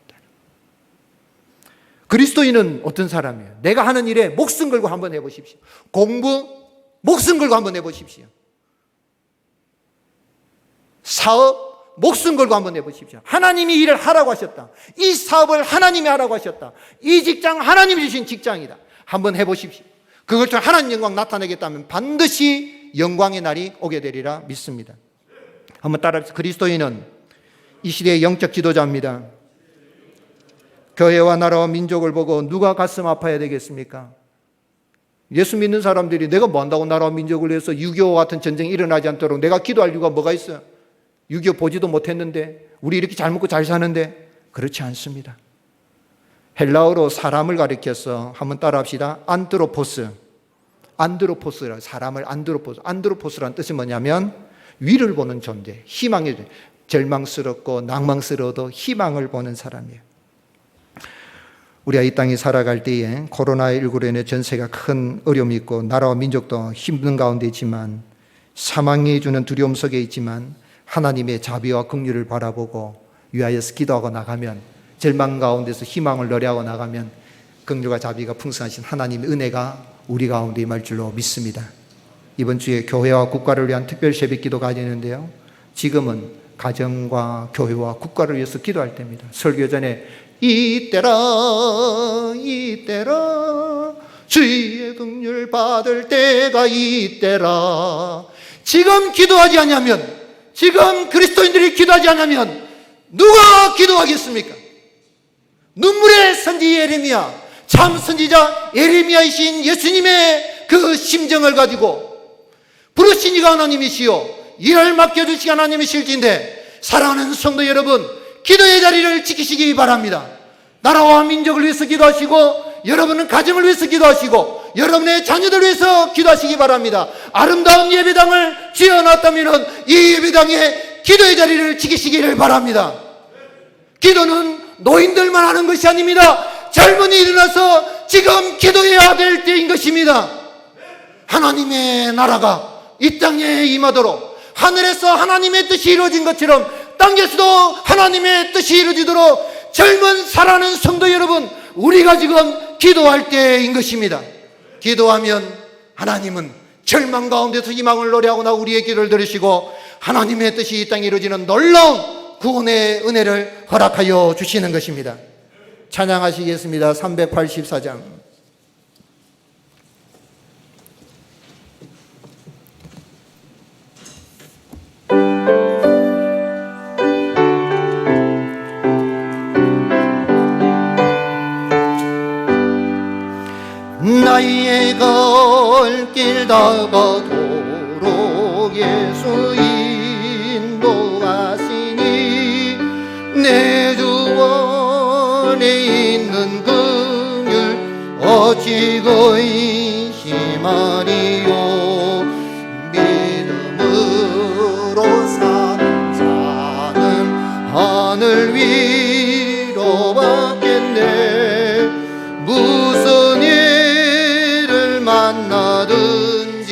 그리스도인은 어떤 사람이에요? 내가 하는 일에 목숨 걸고 한번 해보십시오. 공부 목숨 걸고 한번 해보십시오. 사업 목숨 걸고 한번 해보십시오. 하나님이 일을 하라고 하셨다. 이 사업을 하나님이 하라고 하셨다. 이 직장 하나님이 주신 직장이다. 한번 해보십시오. 그걸 통해 하나님 영광 나타내겠다면 반드시 영광의 날이 오게 되리라 믿습니다. 한번 따라합시다. 그리스도인은 이 시대의 영적 지도자입니다. 교회와 나라와 민족을 보고 누가 가슴 아파야 되겠습니까? 예수 믿는 사람들이 내가 뭐 한다고 나라와 민족을 위해서 6.25 같은 전쟁이 일어나지 않도록 내가 기도할 이유가 뭐가 있어요? 6.25 보지도 못했는데 우리 이렇게 잘 먹고 잘 사는데 그렇지 않습니다. 헬라어로 사람을 가리켜서 한번 따라합시다. 안드로포스. 안드로포스라 사람을 안드로포스라는 뜻이 뭐냐면 위를 보는 존재, 희망의 존재. 절망스럽고 낭망스러워도 희망을 보는 사람이에요. 우리가 이 땅에 살아갈 때에 코로나19로 인해 전세가 큰 어려움이 있고 나라와 민족도 힘든 가운데 있지만 사망이 주는 두려움 속에 있지만 하나님의 자비와 긍휼을 바라보고 위하여서 기도하고 나가면 절망 가운데서 희망을 노래하고 나가면 긍휼과 자비가 풍성하신 하나님의 은혜가 우리 가운데 임할 줄로 믿습니다. 이번 주에 교회와 국가를 위한 특별 새벽기도 가지는데요. 지금은 가정과 교회와 국가를 위해서 기도할 때입니다. 설교 전에 이때라 주의 긍휼 받을 때가 이때라. 지금 기도하지 않으면, 지금 그리스도인들이 기도하지 않으면 누가 기도하겠습니까? 눈물의 선지 예레미야, 참 선지자 예레미야이신 예수님의 그 심정을 가지고 부르신 이가 하나님이시요 일을 맡겨주시기 하나님이실진데, 사랑하는 성도 여러분, 기도의 자리를 지키시기 바랍니다. 나라와 민족을 위해서 기도하시고, 여러분은 가정을 위해서 기도하시고, 여러분의 자녀들을 위해서 기도하시기 바랍니다. 아름다운 예배당을 지어놨다면 이 예배당에 기도의 자리를 지키시기를 바랍니다. 기도는 노인들만 하는 것이 아닙니다. 젊은이 일어나서 지금 기도해야 될 때인 것입니다. 하나님의 나라가 이 땅에 임하도록, 하늘에서 하나님의 뜻이 이루어진 것처럼 땅에서도 하나님의 뜻이 이루어지도록 젊은 사랑하는 성도 여러분, 우리가 지금 기도할 때인 것입니다. 기도하면 하나님은 절망 가운데서 희망을 노래하고 나 우리의 기도를 들으시고 하나님의 뜻이 이 땅에 이루어지는 놀라운 구원의 은혜를 허락하여 주시는 것입니다. 찬양하시겠습니다. 384장. 나의 갈 길 다가도록 예수 인도하시니 내 주 안에 있는 긍휼 어찌 의심하리요. 믿음으로 사는 자는 하늘 위로 받겠네. 무슨 일을 만나든지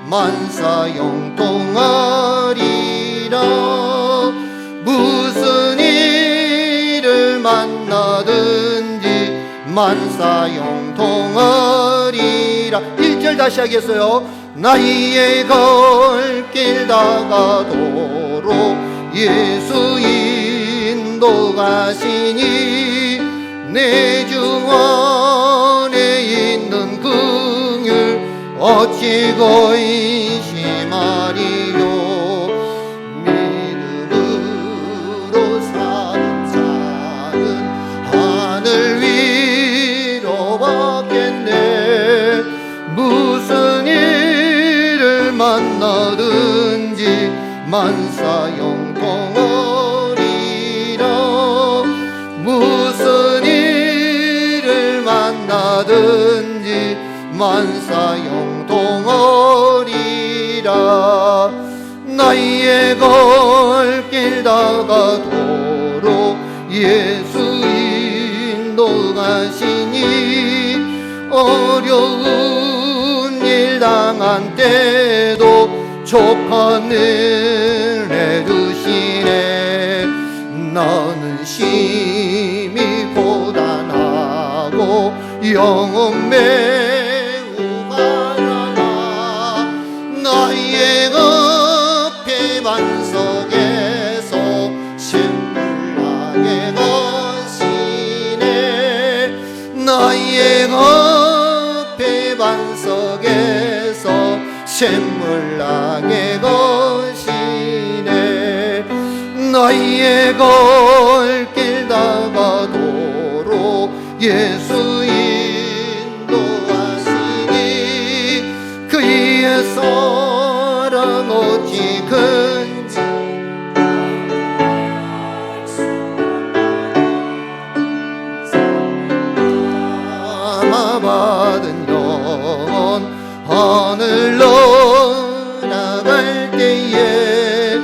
만사형통하리라. 무슨 일을 만나든지 만사형통하리라. 1절 다시 하겠어요. 나의 갈 길 다가도록 예수 인도가시니 내 주 안에 있는 긍휼 어찌 의심하리요. 믿음으로 사는 자는 하늘 위로 받겠네. 무슨 일을 만나든지 만사형통하리라. 무슨 일을 만나든지 만사형통하리라. 나의 갈 길 다가도록 예수 인도가시니 어려운 일 당한 때도 족한 은혜 주시네. 나는 심히 고단하고 영혼 매우 가난하. 나의 앞에 반석에서 신물나게 거시네. 나의 앞에 반석에서 샘물나게 거시네. 나의 갈 길 다가도록 예수 인도하시니 그의 사랑 어찌 큰지 받은 영혼 하늘로 나갈 때에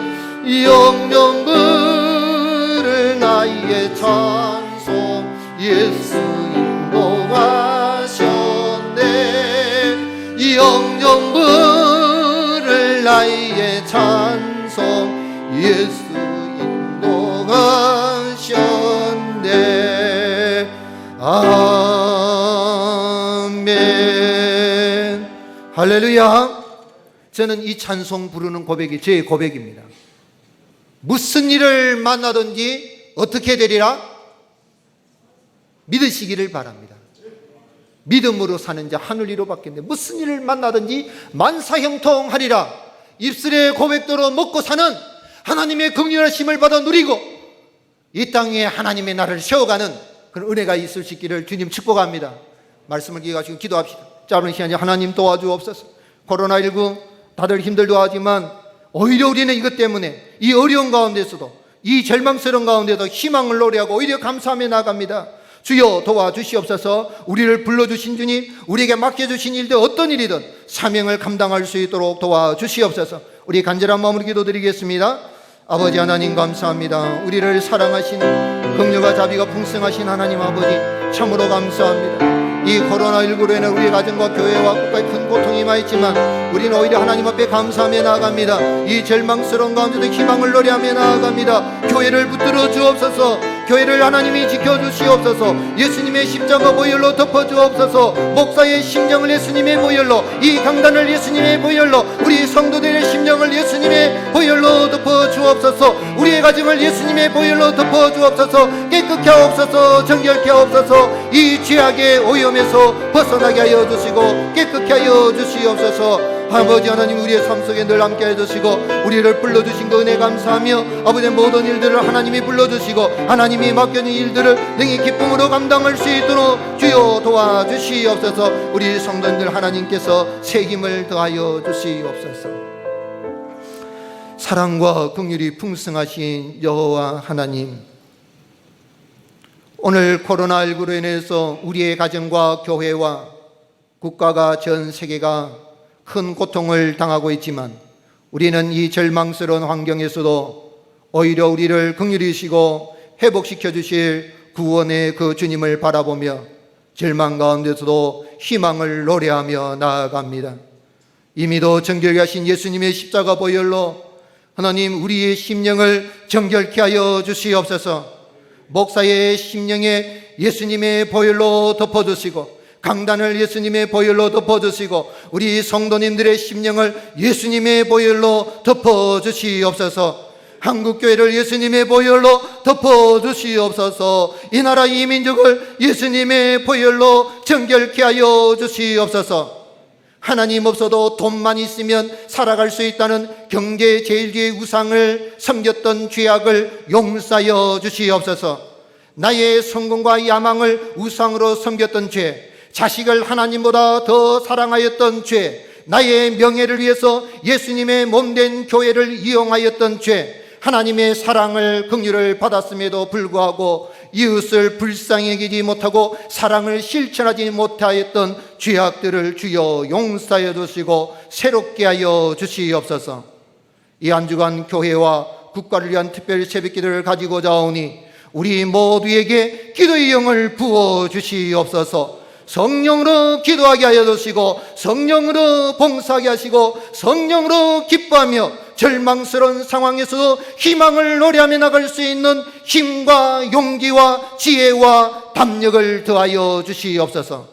영영 부를 나의 찬송 예수 아멘. 할렐루야. 저는 이 찬송 부르는 고백이 제 고백입니다. 무슨 일을 만나든지 어떻게 되리라? 믿으시기를 바랍니다. 믿음으로 사는 자 하늘 위로 받겠네. 무슨 일을 만나든지 만사형통하리라. 입술의 고백대로 먹고 사는 하나님의 긍휼하심을 받아 누리고 이 땅에 하나님의 나라를 세워가는 그런 은혜가 있을 수 있기를 주님 축복합니다. 말씀을 기억하시고 기도합시다. 짧은 시간에 하나님 도와주옵소서. 코로나19 다들 힘들도 하지만 오히려 우리는 이것 때문에 이 어려운 가운데서도 이 절망스러운 가운데도 희망을 노래하고 오히려 감사하며 나갑니다. 주여 도와주시옵소서. 우리를 불러주신 주님, 우리에게 맡겨주신 일들 어떤 일이든 사명을 감당할 수 있도록 도와주시옵소서. 우리 간절한 마음으로 기도드리겠습니다. 아버지 하나님 감사합니다. 우리를 사랑하시는 긍휼과 자비가 풍성하신 하나님 아버지 참으로 감사합니다. 이 코로나19로 인해 우리 가정과 교회와 국가에 큰 고통이 임하였지만 우리는 오히려 하나님 앞에 감사하며 나아갑니다. 이 절망스러운 가운데도 희망을 노래하며 나아갑니다. 교회를 붙들어 주옵소서. 교회를 하나님이 지켜주시옵소서. 예수님의 십자가 보혈로 덮어주옵소서. 목사의 심령을 예수님의 보혈로, 이 강단을 예수님의 보혈로, 우리 성도들의 심령을 예수님의 보혈로 덮어주옵소서. 우리의 가정을 예수님의 보혈로 덮어주옵소서. 깨끗게 하옵소서. 정결케 하옵소서. 이 죄악의 오염에서 벗어나게 하여 주시고 깨끗게 하여 주시옵소서. 아버지 하나님 우리의 삶 속에 늘 함께 해주시고 우리를 불러주신 그 은혜 감사하며 아버지의 모든 일들을 하나님이 불러주시고 하나님이 맡겨진 일들을 능히 기쁨으로 감당할 수 있도록 주여 도와주시옵소서. 우리 성도님들 하나님께서 새 힘을 더하여 주시옵소서. 사랑과 긍휼이 풍성하신 여호와 하나님, 오늘 코로나19로 인해서 우리의 가정과 교회와 국가가 전 세계가 큰 고통을 당하고 있지만 우리는 이 절망스러운 환경에서도 오히려 우리를 긍휼히 여시고 회복시켜 주실 구원의 그 주님을 바라보며 절망 가운데서도 희망을 노래하며 나아갑니다. 이미도 정결케 하신 예수님의 십자가 보혈로 하나님 우리의 심령을 정결케 하여 주시옵소서. 목사의 심령에 예수님의 보혈로 덮어주시고 강단을 예수님의 보혈로 덮어주시고 우리 성도님들의 심령을 예수님의 보혈로 덮어주시옵소서. 한국교회를 예수님의 보혈로 덮어주시옵소서. 이 나라 이 민족을 예수님의 보혈로 정결케 하여 주시옵소서. 하나님 없어도 돈만 있으면 살아갈 수 있다는 경제 제일주의 우상을 섬겼던 죄악을 용서하여 주시옵소서. 나의 성공과 야망을 우상으로 섬겼던 죄, 자식을 하나님보다 더 사랑하였던 죄, 나의 명예를 위해서 예수님의 몸된 교회를 이용하였던 죄, 하나님의 사랑을 긍휼을 받았음에도 불구하고 이웃을 불쌍히 여기지 못하고 사랑을 실천하지 못하였던 죄악들을 주여 용서하여 주시고 새롭게 하여 주시옵소서. 이 한 주간 교회와 국가를 위한 특별 새벽기도를 가지고자 오니 우리 모두에게 기도의 영을 부어 주시옵소서. 성령으로 기도하게 하여 주시고 성령으로 봉사하게 하시고 성령으로 기뻐하며 절망스러운 상황에서도 희망을 노래하며 나갈 수 있는 힘과 용기와 지혜와 담력을 더하여 주시옵소서.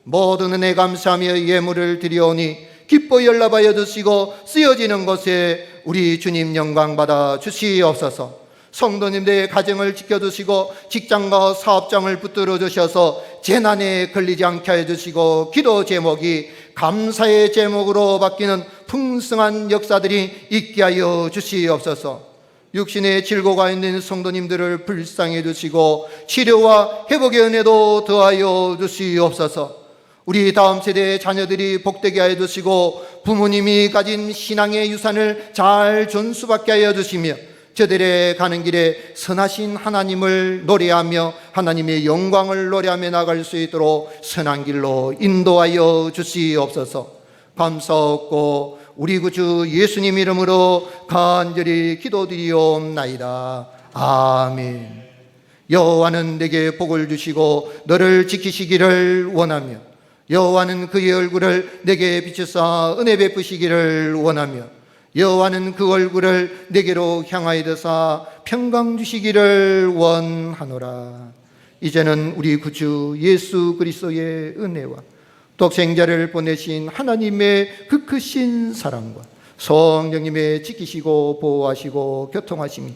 모든 은혜 감사하며 예물을 드리오니 기뻐 연락하여 주시고 쓰여지는 것에 우리 주님 영광 받아 주시옵소서. 성도님들의 가정을 지켜주시고 직장과 사업장을 붙들어 주셔서 재난에 걸리지 않게 해주시고 기도 제목이 감사의 제목으로 바뀌는 풍성한 역사들이 있게 하여 주시옵소서. 육신의 질고가 있는 성도님들을 불쌍히 해주시고 치료와 회복의 은혜도 더하여 주시옵소서. 우리 다음 세대의 자녀들이 복되게 하여 주시고 부모님이 가진 신앙의 유산을 잘 전수받게 하여 주시며 저들의 가는 길에 선하신 하나님을 노래하며 하나님의 영광을 노래하며 나갈 수 있도록 선한 길로 인도하여 주시옵소서. 감사하고 우리 구주 예수님 이름으로 간절히 기도드리옵나이다. 아멘. 여호와는 내게 복을 주시고 너를 지키시기를 원하며 여호와는 그의 얼굴을 내게 비추사 은혜 베푸시기를 원하며 여호와는 그 얼굴을 내게로 향하여 드사 평강 주시기를 원하노라. 이제는 우리 구주 예수 그리스도의 은혜와 독생자를 보내신 하나님의 그 크신 사랑과 성령님의 지키시고 보호하시고 교통하심이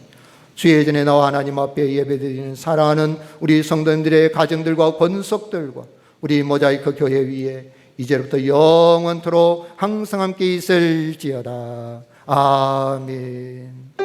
주의 전에 나와 하나님 앞에 예배드리는 사랑하는 우리 성도님들의 가정들과 권속들과 우리 모자이크 교회 위에 이제부터 영원토록 항상 함께 있을지어다. 아멘.